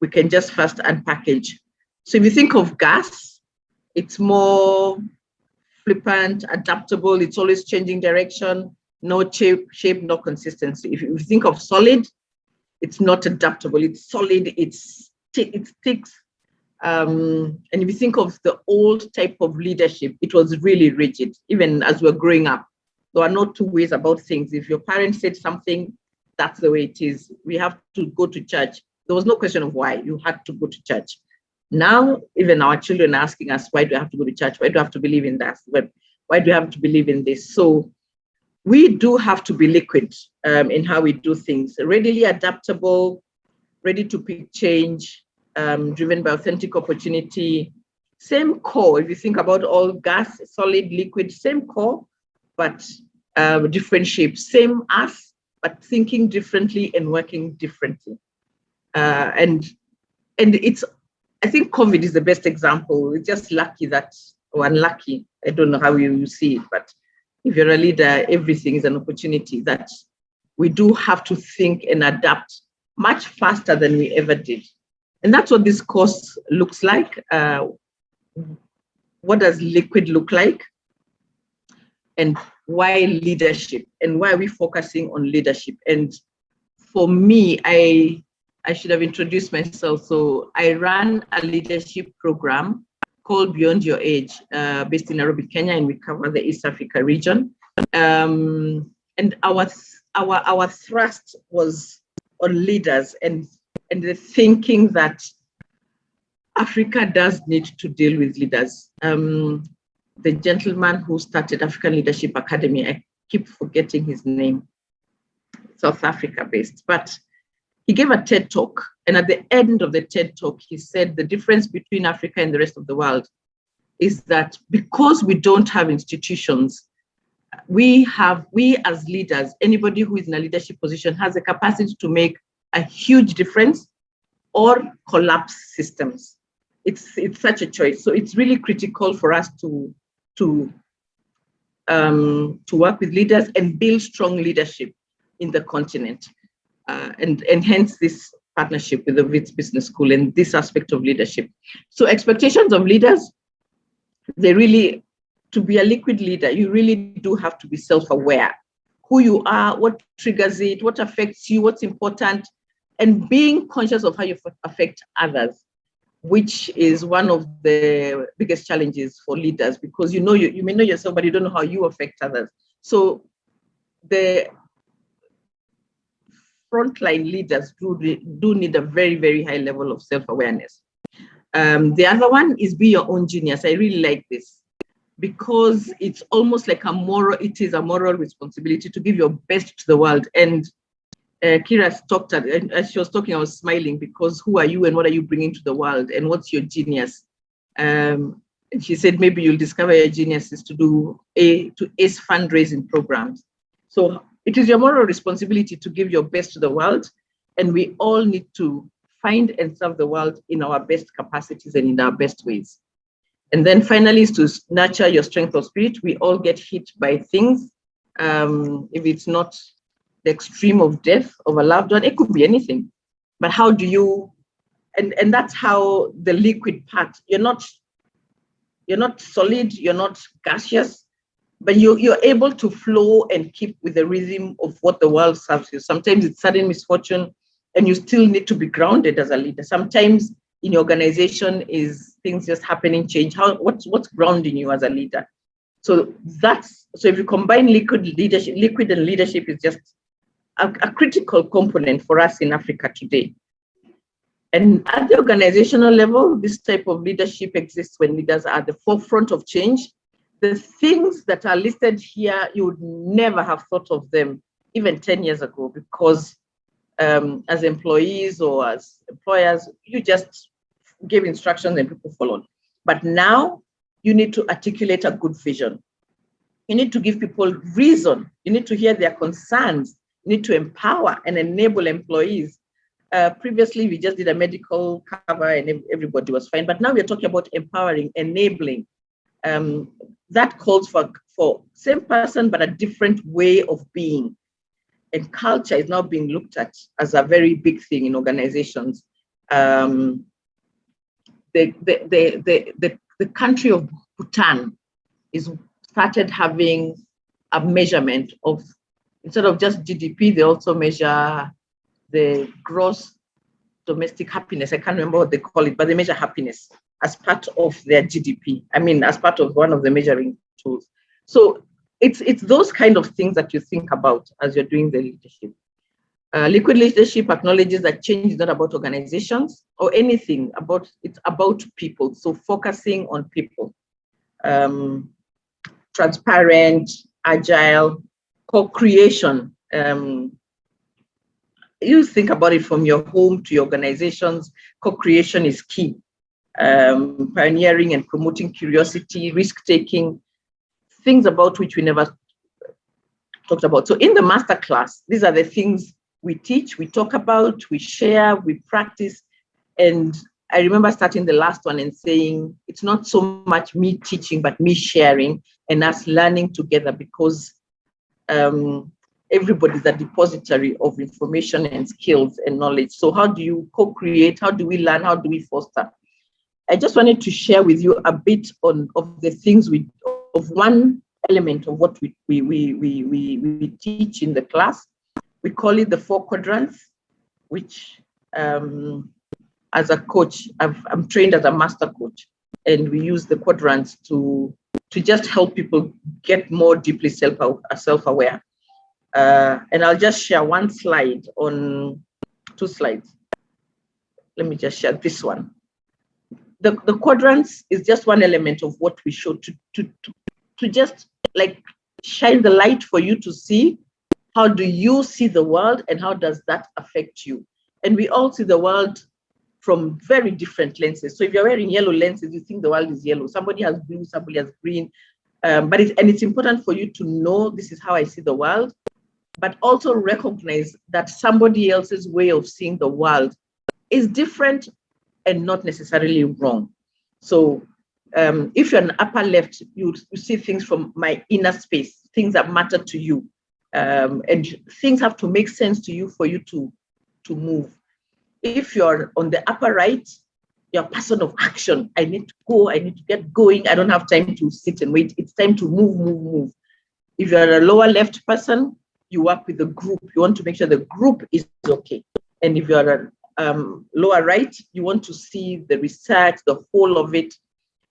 we can just first unpackage. So if you think of gas, it's more flippant, adaptable, it's always changing direction, no shape, no consistency. If you think of solid, it's not adaptable, it's solid, it sticks. And if you think of the old type of leadership, it was really rigid. Even as we're growing up, there are no 2 ways about things. If your parents said something, that's the way it is. We have to go to church. There was no question of why. You had to go to church. Now, even our children are asking us, why do I have to go to church? Why do I have to believe in that? Why do I have to believe in this? So we do have to be liquid in how we do things, readily adaptable, ready to pick change, driven by authentic opportunity. Same core, if you think about all gas, solid, liquid, same core, but different shapes. Same us, but thinking differently and working differently. And it's, I think COVID is the best example. It's just lucky that, or unlucky, I don't know how you see it, but if you're a leader, everything is an opportunity that we do have to think and adapt much faster than we ever did. And that's what this course looks like. What does liquid look like? And why leadership? And why are we focusing on leadership? And for me, I should have introduced myself. So I ran a leadership program called Beyond Your Age, based in Nairobi, Kenya, and we cover the East Africa region. And our thrust was on leaders and the thinking that Africa does need to deal with leaders. The gentleman who started African Leadership Academy, I keep forgetting his name, South Africa based, but he gave a TED talk. And at the end of the TED talk, he said the difference between Africa and the rest of the world is that because we don't have institutions, we as leaders, anybody who is in a leadership position has the capacity to make a huge difference or collapse systems. It's such a choice. So it's really critical for us to work with leaders and build strong leadership in the continent. And hence this partnership with the Wits Business School and this aspect of leadership. So expectations of leaders, they really, to be a liquid leader, you really do have to be self-aware. Who you are, what triggers it, what affects you, what's important, and being conscious of how you affect others, which is one of the biggest challenges for leaders, because you may know yourself, but you don't know how you affect others. So the frontline leaders do need a very, very high level of self-awareness. The other one is be your own genius. I really like this because it's almost like it is a moral responsibility to give your best to the world. And Kira talked, and as she was talking, I was smiling because who are you and what are you bringing to the world and what's your genius? And she said, maybe you'll discover your genius is to ace fundraising programs. So it is your moral responsibility to give your best to the world, and we all need to find and serve the world in our best capacities and in our best ways. And then finally is to nurture your strength of spirit. We all get hit by things. If it's not the extreme of death of a loved one, it could be anything. But how do you and that's how the liquid part, you're not solid, you're not gaseous, but you're able to flow and keep with the rhythm of what the world serves you. Sometimes it's sudden misfortune and you still need to be grounded as a leader. Sometimes in your organization is things just happening, change. What's grounding you as a leader? So if you combine liquid and leadership is just a critical component for us in Africa today. And at the organizational level, this type of leadership exists when leaders are at the forefront of change. The things that are listed here, you would never have thought of them even 10 years ago, because as employees or as employers, you just gave instructions and people followed. But now you need to articulate a good vision. You need to give people reason. You need to hear their concerns. You need to empower and enable employees. Previously, we just did a medical cover and everybody was fine. But now we're talking about empowering, enabling. That calls for same person, but a different way of being. And culture is now being looked at as a very big thing in organizations. The country of Bhutan is started having a measurement of, instead of just GDP, they also measure the gross domestic happiness. I can't remember what they call it, but they measure happiness as part of their GDP. I mean, as part of one of the measuring tools. So it's those kind of things that you think about as you're doing the leadership. Liquid leadership acknowledges that change is not about organizations or anything, it's about people. So focusing on people. Transparent, agile, co-creation. You think about it from your home to your organizations, co-creation is key. Pioneering and promoting curiosity, risk-taking, things about which we never talked about. So in the masterclass, these are the things we teach, we talk about, we share, we practice. And I remember starting the last one and saying, it's not so much me teaching, but me sharing and us learning together, because everybody's a depository of information and skills and knowledge. So how do you co-create? How do we learn? How do we foster? I just wanted to share with you a bit of the things of one element of what we teach in the class. We call it the 4 quadrants, which as a coach, I'm trained as a master coach, and we use the quadrants to just help people get more deeply self-aware. And I'll just share one slide on 2 slides. Let me just share this one. The quadrants is just one element of what we show to just like shine the light for you to see how do you see the world and how does that affect you. And we all see the world from very different lenses. So if you're wearing yellow lenses, you think the world is yellow. Somebody has blue, somebody has green. But it's important for you to know this is how I see the world, but also recognize that somebody else's way of seeing the world is different and not necessarily wrong. So if you're an upper left, you see things from my inner space, things that matter to you. And things have to make sense to you for you to move. If you're on the upper right, you're a person of action. I need to go, I need to get going. I don't have time to sit and wait. It's time to move. If you're a lower left person, you work with the group. You want to make sure the group is okay. And if you're a lower right, you want to see the research, the whole of it.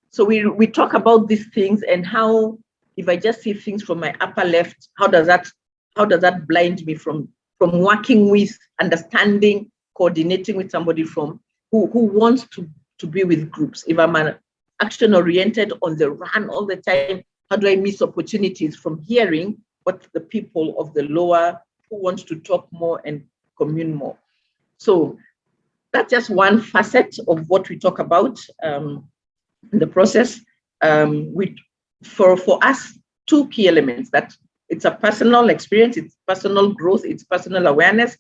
So we talk about these things and how, if I just see things from my upper left, how does that blind me from working with, understanding, coordinating with somebody from who wants to be with groups? If I'm an action-oriented, on the run all the time, how do I miss opportunities from hearing what the people of the lower who want to talk more and commune more? So that's just one facet of what we talk about in the process. For us, 2 key elements: that it's a personal experience, it's personal growth, it's personal awareness.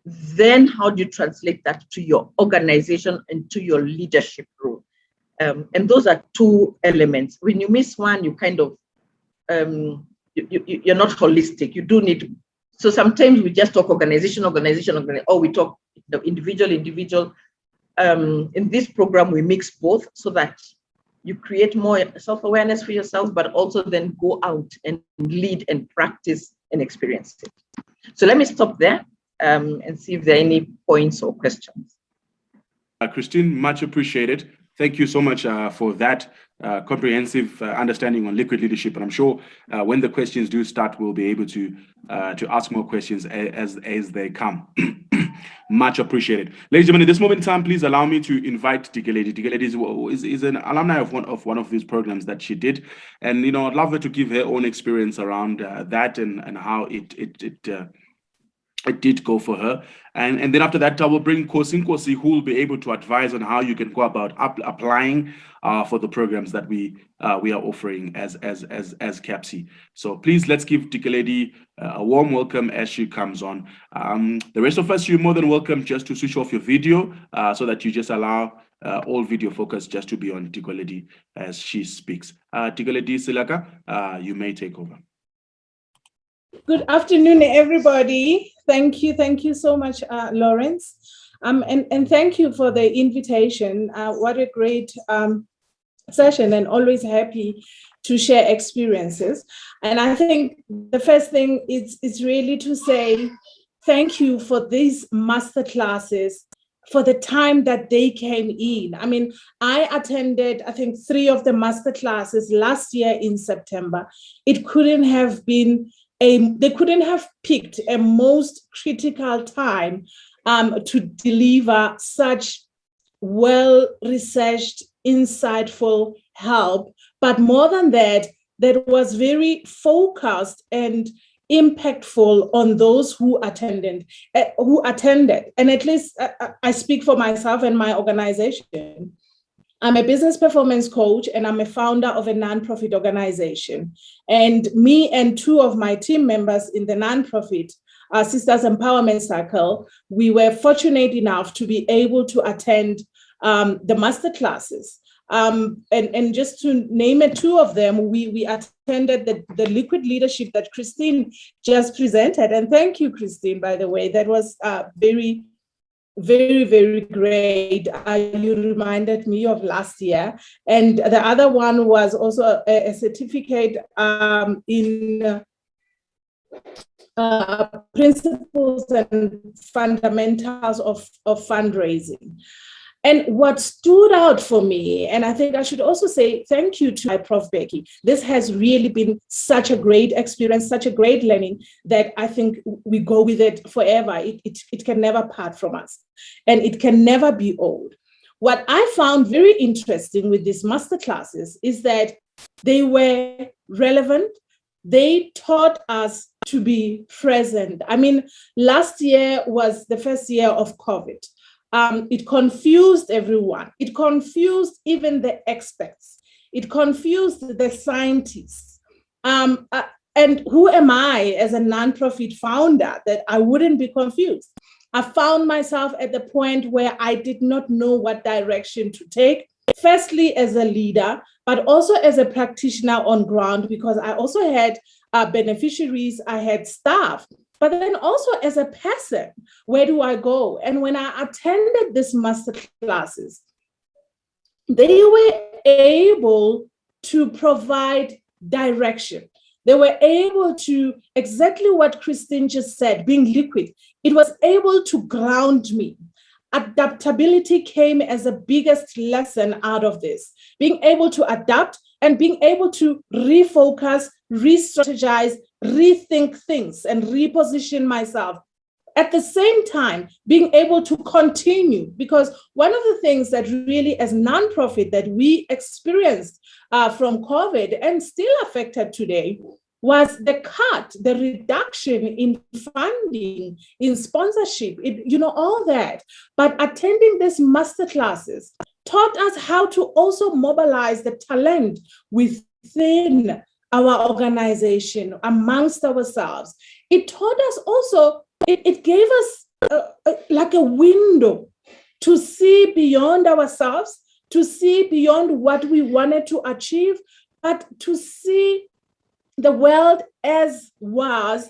Then how do you translate that to your organization and to your leadership role? And those are 2 elements. When you miss one, you kind of, you're not holistic. You do need, so sometimes we just talk organization, or we talk individual. in this program, we mix both so that you create more self-awareness for yourselves, but also then go out and lead and practice and experience it. So let me stop there and see if there are any points or questions. Christine, much appreciated. Thank you so much for that comprehensive understanding on liquid leadership. And I'm sure when the questions do start, we'll be able to ask more questions as they come. Much appreciated. Ladies and gentlemen, at this moment in time, please allow me to invite Dikeledi. Dikeledi is an alumni of one of these programs that she did. And, you know, I'd love her to give her own experience around that and how it did go for her. And then after that, I will bring Kosi, who will be able to advise on how you can go about applying for the programs that we are offering as CAPSI. So please, let's give Dikeledi a warm welcome as she comes on. The rest of us, you're more than welcome just to switch off your video so that you just allow all video focus just to be on Dikeledi as she speaks. Dikeledi Silaka, you may take over. Good afternoon, everybody. Thank you so much, Lawrence. And thank you for the invitation. What a great session, and always happy to share experiences. And I think the first thing is really to say thank you for these master classes, for the time that they came in. I mean, I attended, I think, 3 of the master classes last year in September. It couldn't have been they couldn't have picked a most critical time to deliver such well-researched, insightful help. But more than that, that was very focused and impactful on those who attended. And at least I speak for myself and my organization. I'm a business performance coach, and I'm a founder of a nonprofit organization. And me and 2 of my team members in the nonprofit, Sisters Empowerment Circle, we were fortunate enough to be able to attend the master classes. And just to name 2 of them, we attended the liquid leadership that Christine just presented. And thank you, Christine, by the way. That was very, very great. You reminded me of last year. And the other one was also a certificate in principles and fundamentals of fundraising. And what stood out for me, and I think I should also say thank you to my Prof. Becky. This has really been such a great experience, such a great learning that I think we go with it forever. It can never part from us, and it can never be old. What I found very interesting with these master classes is that they were relevant. They taught us to be present. I mean, last year was the first year of COVID. It confused everyone. It confused even the experts. It confused the scientists. And who am I as a nonprofit founder that I wouldn't be confused? I found myself at the point where I did not know what direction to take, firstly as a leader, but also as a practitioner on ground, because I also had beneficiaries, I had staff. But then also as a person, where do I go? And when I attended these master classes, they were able to provide direction. They were able to, exactly what Christine just said, being liquid, it was able to ground me. Adaptability came as the biggest lesson out of this. Being able to adapt and being able to refocus, re-strategize, rethink things and reposition myself. At the same time, being able to continue, because one of the things that really as nonprofit that we experienced from COVID and still affected today was the cut, the reduction in funding, in sponsorship, all that. But attending these master classes taught us how to also mobilize the talent within our organization, amongst ourselves. It taught us also, it gave us like a window to see beyond ourselves, to see beyond what we wanted to achieve, but to see the world as was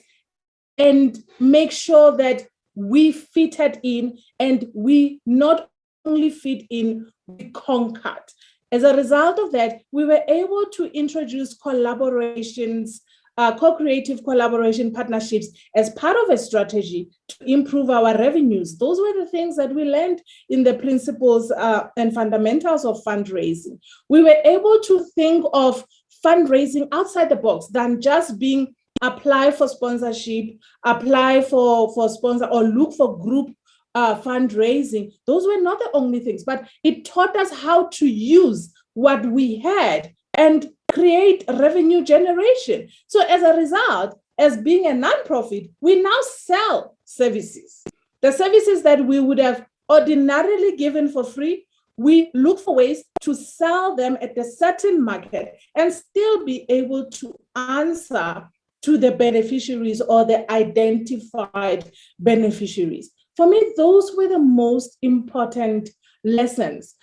and make sure that we fitted in and we not only fit in, we conquered. As a result of that, we were able to introduce collaborations, co-creative collaboration partnerships as part of a strategy to improve our revenues. Those were the things that we learned in the principles and fundamentals of fundraising. We were able to think of fundraising outside the box than just being apply for sponsorship, apply for sponsor, or look for group fundraising. Those were not the only things, but it taught us how to use what we had and create revenue generation. So as a result, as being a nonprofit, we now sell services. The services that we would have ordinarily given for free, we look for ways to sell them at a certain market and still be able to answer to the beneficiaries or the identified beneficiaries. For me, those were the most important lessons.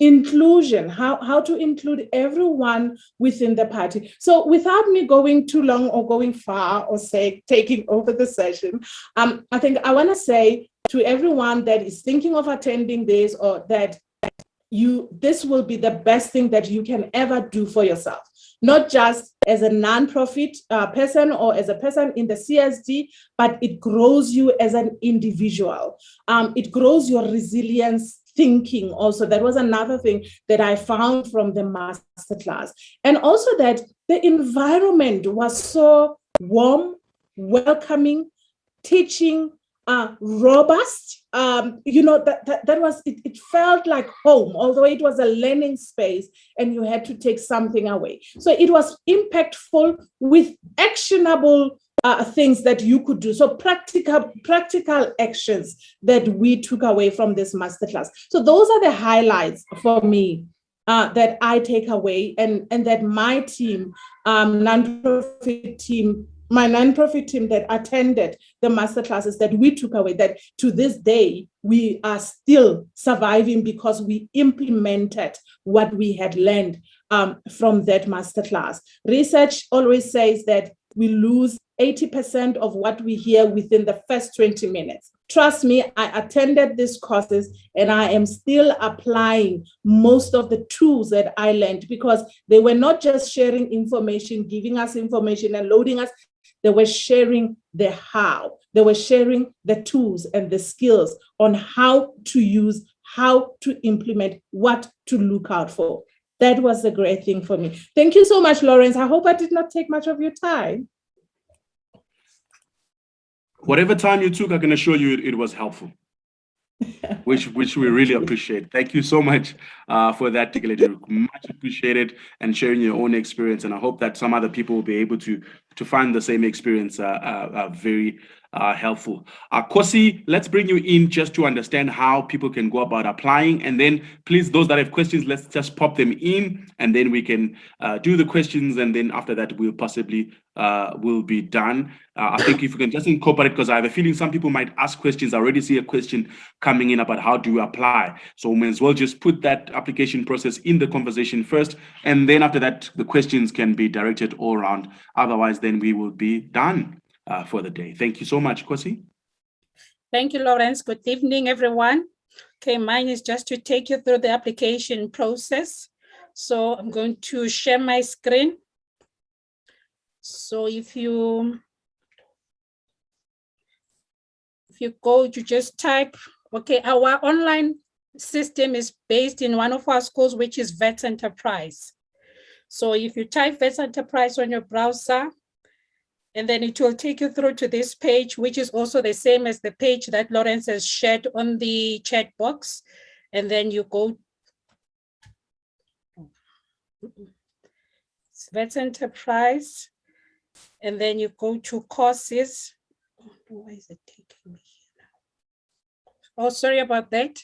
Inclusion, how to include everyone within the party. So without me going too long or going far or say taking over the session, I think I want to say to everyone that is thinking of attending this, or that this will be the best thing that you can ever do for yourself, not just as a nonprofit person or as a person in the CSD, but it grows you as an individual. It grows your resilience thinking also. That was another thing that I found from the masterclass. And also that the environment was so warm, welcoming, teaching, robust. That was, it felt like home, although it was a learning space and you had to take something away. So it was impactful with actionable things that you could do. So practical actions that we took away from this masterclass. So those are the highlights for me that I take away, and that my team, my nonprofit team that attended the masterclasses, that we took away, that to this day, we are still surviving because we implemented what we had learned from that masterclass. Research always says that we lose 80% of what we hear within the first 20 minutes. Trust me, I attended these courses and I am still applying most of the tools that I learned, because they were not just sharing information, giving us information and loading us. They were sharing the how. They were sharing the tools and the skills on how to use, how to implement, what to look out for. That was a great thing for me. Thank you so much, Lawrence. I hope I did not take much of your time. Whatever time you took, I can assure you it was helpful, which we really appreciate. Thank you so much for that, Tikeledi. Much appreciated, and sharing your own experience. And I hope that some other people will be able to find the same experience very helpful. Kosi, let's bring you in just to understand how people can go about applying. And then please, those that have questions, let's just pop them in, and then we can do the questions. And then after that, we'll possibly will be done. I think if we can just incorporate, because I have a feeling some people might ask questions. I already see a question coming in about how do you apply. So we may as well just put that application process in the conversation first. And then after that, the questions can be directed all around. Otherwise, then we will be done for the day. Thank you so much, Kosi. Thank you, Lawrence. Good evening, everyone. Okay, mine is just to take you through the application process. So I'm going to share my screen. So if you go to just type, okay, our online system is based in one of our schools, which is Wits Enterprise. So if you type Wits Enterprise on your browser, and then it will take you through to this page, which is also the same as the page that Lawrence has shared on the chat box. And then you go, Wits Enterprise, and then you go to courses. Why is it taking me here now? Oh, sorry about that.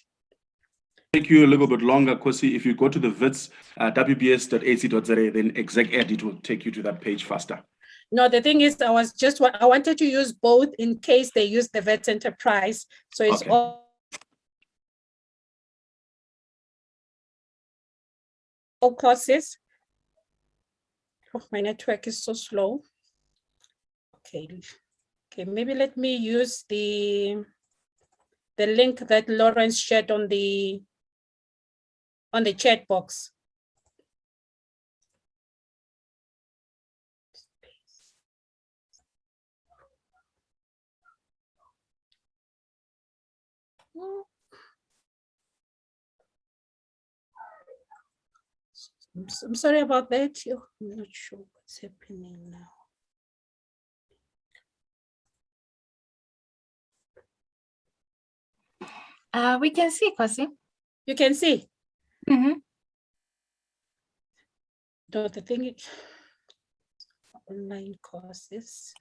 Take you a little bit longer, Kosi. If you go to the Wits wbs.ac.za, then exec-ed, it will take you to that page faster. No, the thing is, I wanted to use both in case they use the Wits Enterprise. So it's all courses. Oh, my network is so slow. Okay, maybe let me use the the link that Lawrence shared on the chat box. I'm sorry about that. I'm not sure what's happening now. We can see, Kosi. You can see. Mm-hmm. No, the thing is online courses.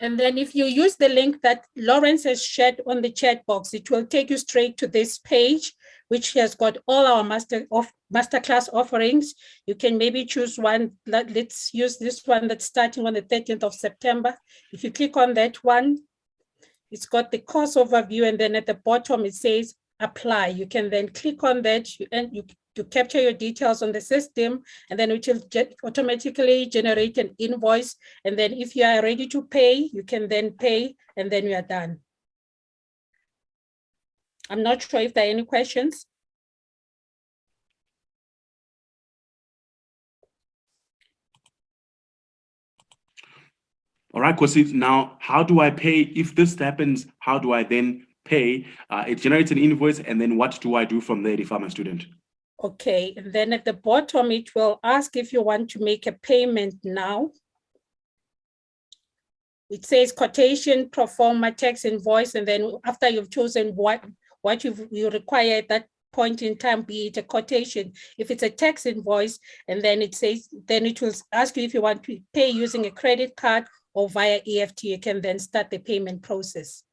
And then if you use the link that Lawrence has shared on the chat box, it will take you straight to this page, which has got all our masterclass offerings. You can maybe choose one. Let's use this one that's starting on the 13th of September. If you click on that one, it's got the course overview, and then at the bottom it says apply. You can then click on that and you capture your details on the system, and then it will automatically generate an invoice. And then if you are ready to pay, you can then pay, and then you are done. I'm not sure if there are any questions. All right, Kosi, now how do I pay? If this happens, how do I then pay? It generates an invoice, and then what do I do from there if I'm a student? Okay, and then at the bottom, it will ask if you want to make a payment now. It says quotation, pro forma, tax invoice, and then after you've chosen what you require at that point in time, be it a quotation, if it's a tax invoice, and then it says, then it will ask you if you want to pay using a credit card or via EFT. You can then start the payment process.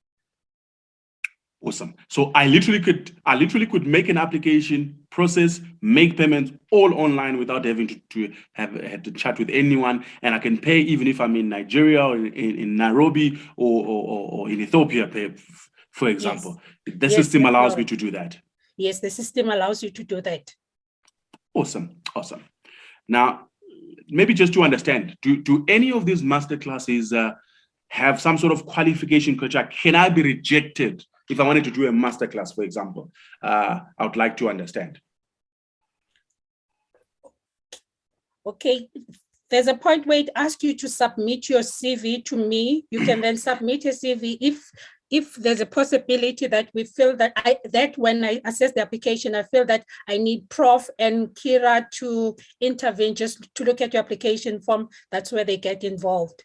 Awesome. So I literally could make an application, process, make payments all online without having to have to chat with anyone, and I can pay even if I'm in Nigeria or in Nairobi or in Ethiopia, for example. Yes. The system allows me to do that. Yes, the system allows you to do that. Awesome. Awesome. Now, maybe just to understand, do any of these masterclasses have some sort of qualification criteria? Can I be rejected if I wanted to do a masterclass, for example? I would like to understand. Okay, there's a point where it asks you to submit your CV to me. You can then submit a CV if there's a possibility that we feel that when I assess the application, I feel that I need Prof and Kira to intervene just to look at your application form. That's where they get involved.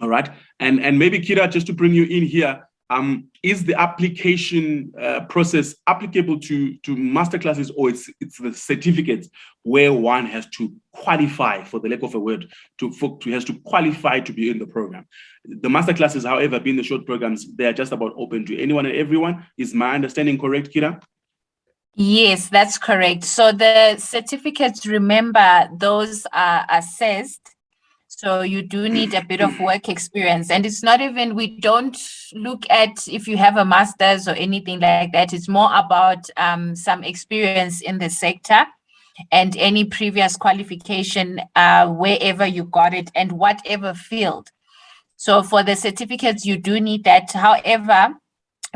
All right, and maybe Kira, just to bring you in here, is the application process applicable to masterclasses, or it's the certificates where one has to qualify, for the lack of a word, has to qualify to be in the program? The masterclasses, however, being the short programs, they are just about open to anyone and everyone. Is my understanding correct, Kira? Yes, that's correct. So the certificates, remember, those are assessed. So you do need a bit of work experience, and it's not even, we don't look at if you have a master's or anything like that. It's more about some experience in the sector and any previous qualification wherever you got it and whatever field. So for the certificates, you do need that. However,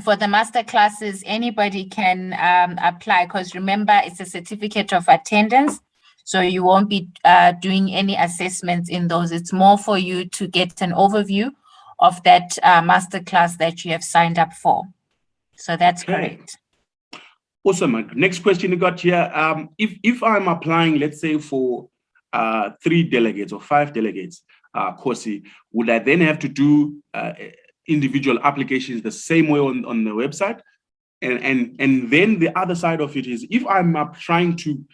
for the master classes, anybody can apply, because remember, it's a certificate of attendance. So you won't be doing any assessments in those. It's more for you to get an overview of that masterclass that you have signed up for. So that's correct. Awesome. Next question you got here. If I'm applying, let's say, for 3 delegates or 5 delegates, Kosi, would I then have to do individual applications the same way on the website? And then the other side of it is, if I'm trying to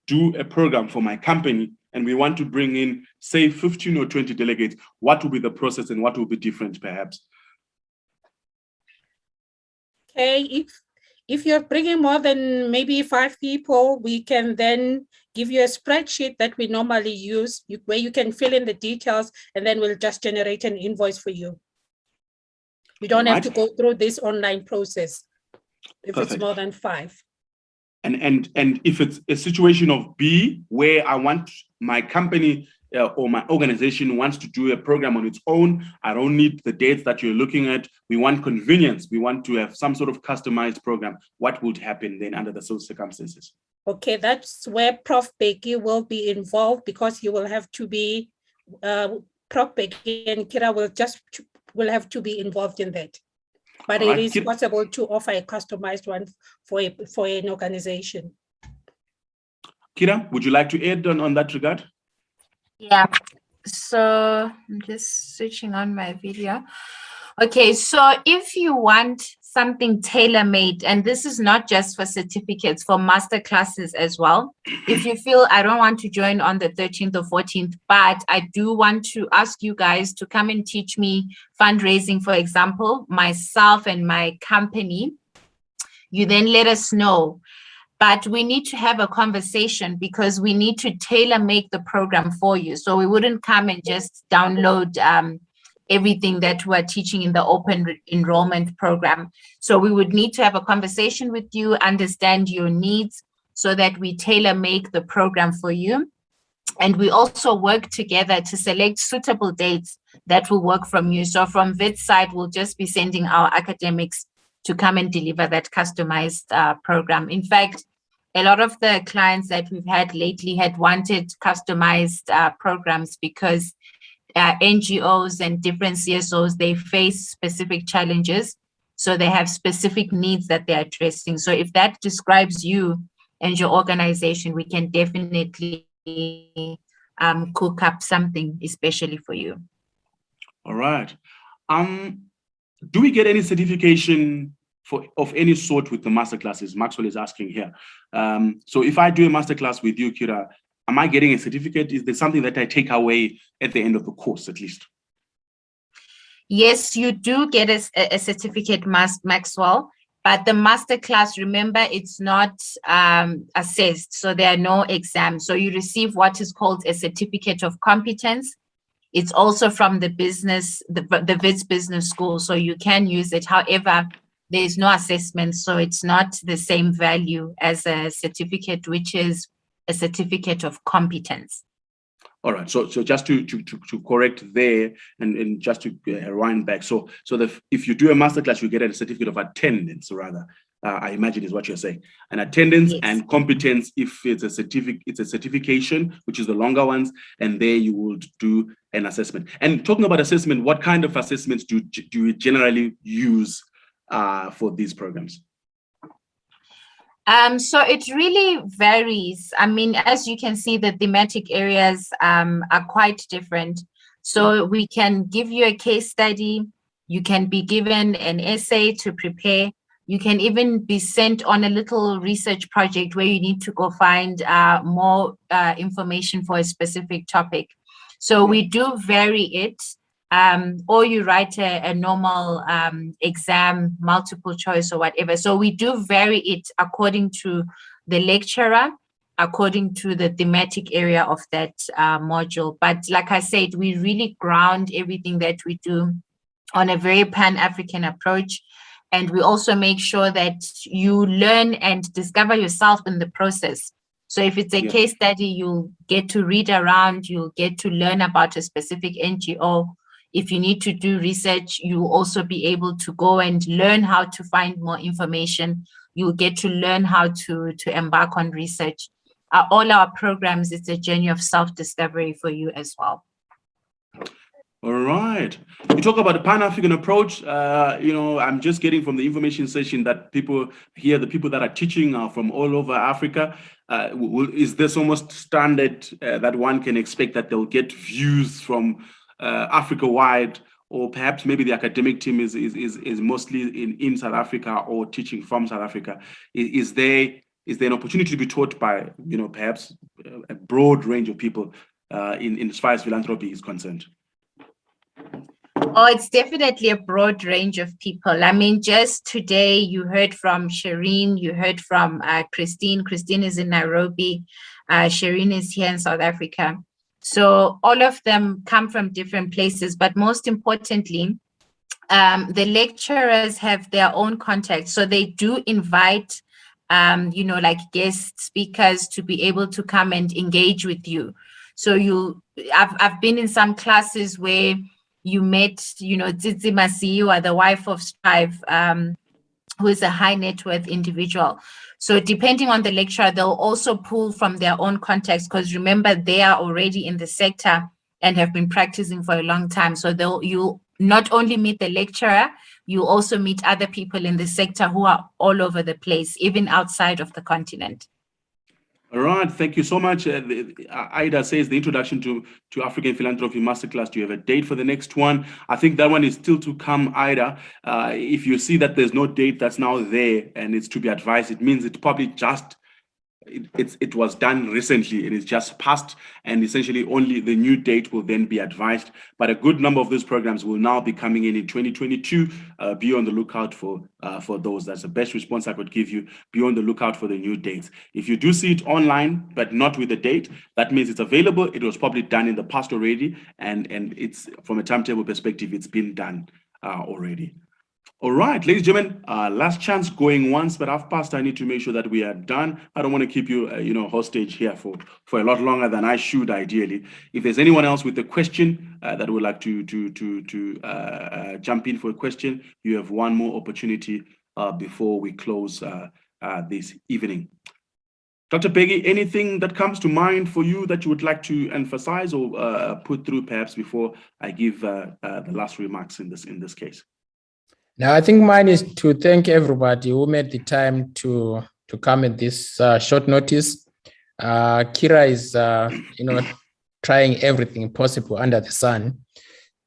do a program for my company and we want to bring in, say, 15 or 20 delegates, what will be the process and what will be different, perhaps? Okay, if you're bringing more than maybe 5 people, we can then give you a spreadsheet that we normally use where you can fill in the details, and then we'll just generate an invoice for you. You don't have to go through this online process if it's more than 5. And if it's a situation of B, where I want my company or my organization wants to do a program on its own, I don't need the dates that you're looking at. We want convenience. We want to have some sort of customized program. What would happen then under those circumstances? Okay, that's where Prof. Becky will be involved, because he will have to be, Prof. Becky and Kira will have to be involved in that. But All right, it is possible to offer a customized one for an organization. Kira, would you like to add on that regard? Yeah, so I'm just switching on my video. Okay, so if you want something tailor-made, and this is not just for certificates, for master classes as well. If you feel I don't want to join on the 13th or 14th, but I do want to ask you guys to come and teach me fundraising, for example, myself and my company, you then let us know. But we need to have a conversation, because we need to tailor-make the program for you. So we wouldn't come and just download everything that we're teaching in the open enrollment program. So we would need to have a conversation with you, understand your needs, so that we tailor-make the program for you. And we also work together to select suitable dates that will work from you. So from Wits side, we'll just be sending our academics to come and deliver that customized program. In fact, a lot of the clients that we've had lately had wanted customized programs, because NGOs and different CSOs, they face specific challenges. So they have specific needs that they're addressing. So if that describes you and your organization, we can definitely cook up something especially for you. All right. Do we get any certification of any sort with the masterclasses? Maxwell is asking here. So if I do a masterclass with you, Kira, am I getting a certificate? Is there something that I take away at the end of the course, at least? Yes, you do get a certificate, Maxwell, but the masterclass, remember, it's not assessed. So there are no exams. So you receive what is called a certificate of competence. It's also from the Wits Business School, so you can use it. However, there is no assessment, so it's not the same value as a certificate, which is a certificate of competence. All right. So just to correct there, and just to rewind back. So if you do a masterclass, you get a certificate of attendance, rather. I imagine is what you're saying. And attendance, yes, and competence, if it's a certification, which is the longer ones, and there you will do an assessment. And talking about assessment, what kind of assessments do you generally use for these programs? So it really varies. I mean, as you can see, the thematic areas are quite different. So we can give you a case study. You can be given an essay to prepare. You can even be sent on a little research project where you need to go find more information for a specific topic. So we do vary it. Or you write a normal exam, multiple choice or whatever. So we do vary it according to the lecturer, according to the thematic area of that module. But like I said, we really ground everything that we do on a very Pan-African approach. And we also make sure that you learn and discover yourself in the process. So if it's a case study, you'll get to read around, you'll get to learn about a specific NGO. If you need to do research, you'll also be able to go and learn how to find more information. You'll get to learn how to embark on research. All our programs, it's a journey of self-discovery for you as well. All right. You talk about the Pan-African approach. I'm just getting from the information session that people here, the people that are teaching are from all over Africa. Is this almost standard that one can expect that they'll get views from Africa-wide, or perhaps maybe the academic team is mostly in South Africa or teaching from South Africa? Is there an opportunity to be taught by, perhaps a broad range of people in as far as philanthropy is concerned? Oh, it's definitely a broad range of people. I mean, just today you heard from Shireen, you heard from Christine. Christine is in Nairobi. Shireen is here in South Africa. So all of them come from different places, but most importantly, the lecturers have their own contacts. So they do invite, like guest speakers to be able to come and engage with you. So I've been in some classes where you met, Tsitsi Masiwa, the wife of Strive, who is a high net worth individual. So depending on the lecturer, they'll also pull from their own context, because remember, they are already in the sector and have been practicing for a long time. So you not only meet the lecturer, you also meet other people in the sector who are all over the place, even outside of the continent. All right, thank you so much. Ida says the introduction to African Philanthropy Masterclass. Do you have a date for the next one? I think that one is still to come, Ida. If you see that there's no date that's now there and it's to be advised, it means it probably just it was done recently. It is just passed, and essentially only the new date will then be advised. But a good number of those programs will now be coming in 2022. Be on the lookout for those. That's the best response I could give you. Be on the lookout for the new dates. If you do see it online but not with the date, that means it's available. It was probably done in the past already, and it's, from a timetable perspective, it's been done already. All right, ladies and gentlemen, last chance going once, but half past. I need to make sure that we are done. I don't want to keep you, hostage here for a lot longer than I should, ideally. If there's anyone else with a question that would like to jump in for a question, you have one more opportunity before we close this evening. Dr. Peggy, anything that comes to mind for you that you would like to emphasize or put through, perhaps, before I give the last remarks in this case? Now, I think mine is to thank everybody who made the time to come at this short notice. Kira is, trying everything possible under the sun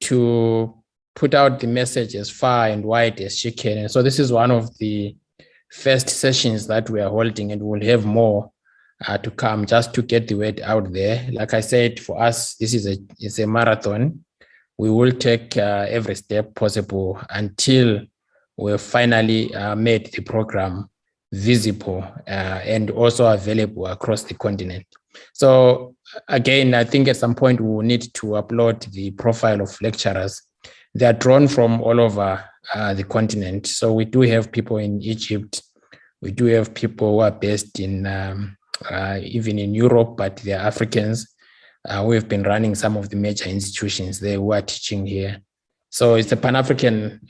to put out the message as far and wide as she can. And so this is one of the first sessions that we are holding, and we'll have more to come, just to get the word out there. Like I said, for us, this is a marathon. We will take every step possible until we've finally made the program visible and also available across the continent. So again, I think at some point we will need to upload the profile of lecturers. They are drawn from all over the continent. So we do have people in Egypt. We do have people who are based in even in Europe, but they are Africans. We've been running some of the major institutions there who are teaching here. So it's a Pan-African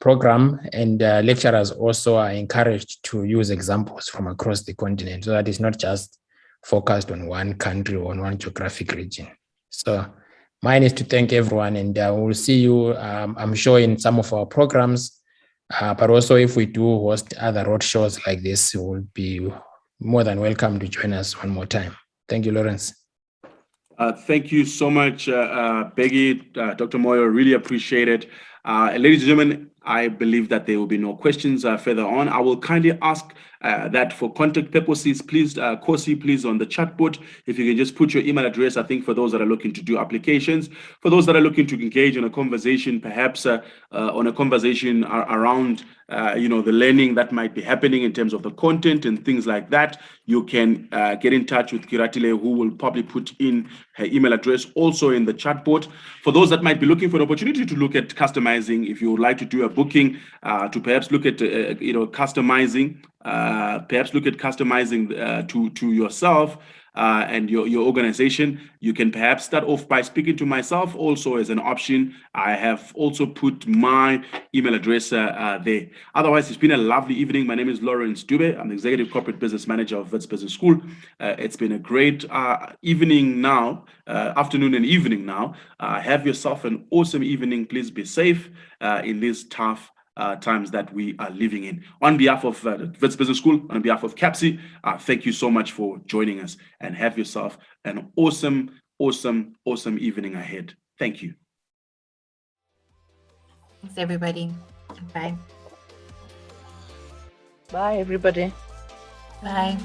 program, and lecturers also are encouraged to use examples from across the continent, so that it's not just focused on one country or on one geographic region. So mine is to thank everyone, and we'll see you, I'm sure, in some of our programs, but also if we do host other roadshows like this, you will be more than welcome to join us one more time. Thank you, Lawrence. Thank you so much, Peggy, Dr. Moyo, really appreciate it. Ladies and gentlemen, I believe that there will be no questions further on. I will kindly ask that for contact purposes, please, Kosi, please, on the chat board, if you can just put your email address, I think, for those that are looking to do applications, for those that are looking to engage in a conversation, perhaps on a conversation around, the learning that might be happening in terms of the content and things like that, you can get in touch with Kiratile, who will probably put in her email address also in the chat board. For those that might be looking for an opportunity to look at customizing, if you would like to do a booking, to perhaps look at, customizing, to yourself and your organization, you can perhaps start off by speaking to myself also as an option. I have also put my email address there. Otherwise, it's been a lovely evening. My name is Lawrence Dube. I'm the Executive Corporate Business Manager of Wits Business School. It's been a great evening now, afternoon and evening now. Have yourself an awesome evening. Please be safe in these tough times that we are living in. On behalf of Wits Business School, on behalf of CAPSI, thank you so much for joining us, and have yourself an awesome evening ahead. Thank you. Thanks, everybody. Bye. Bye, everybody. Bye.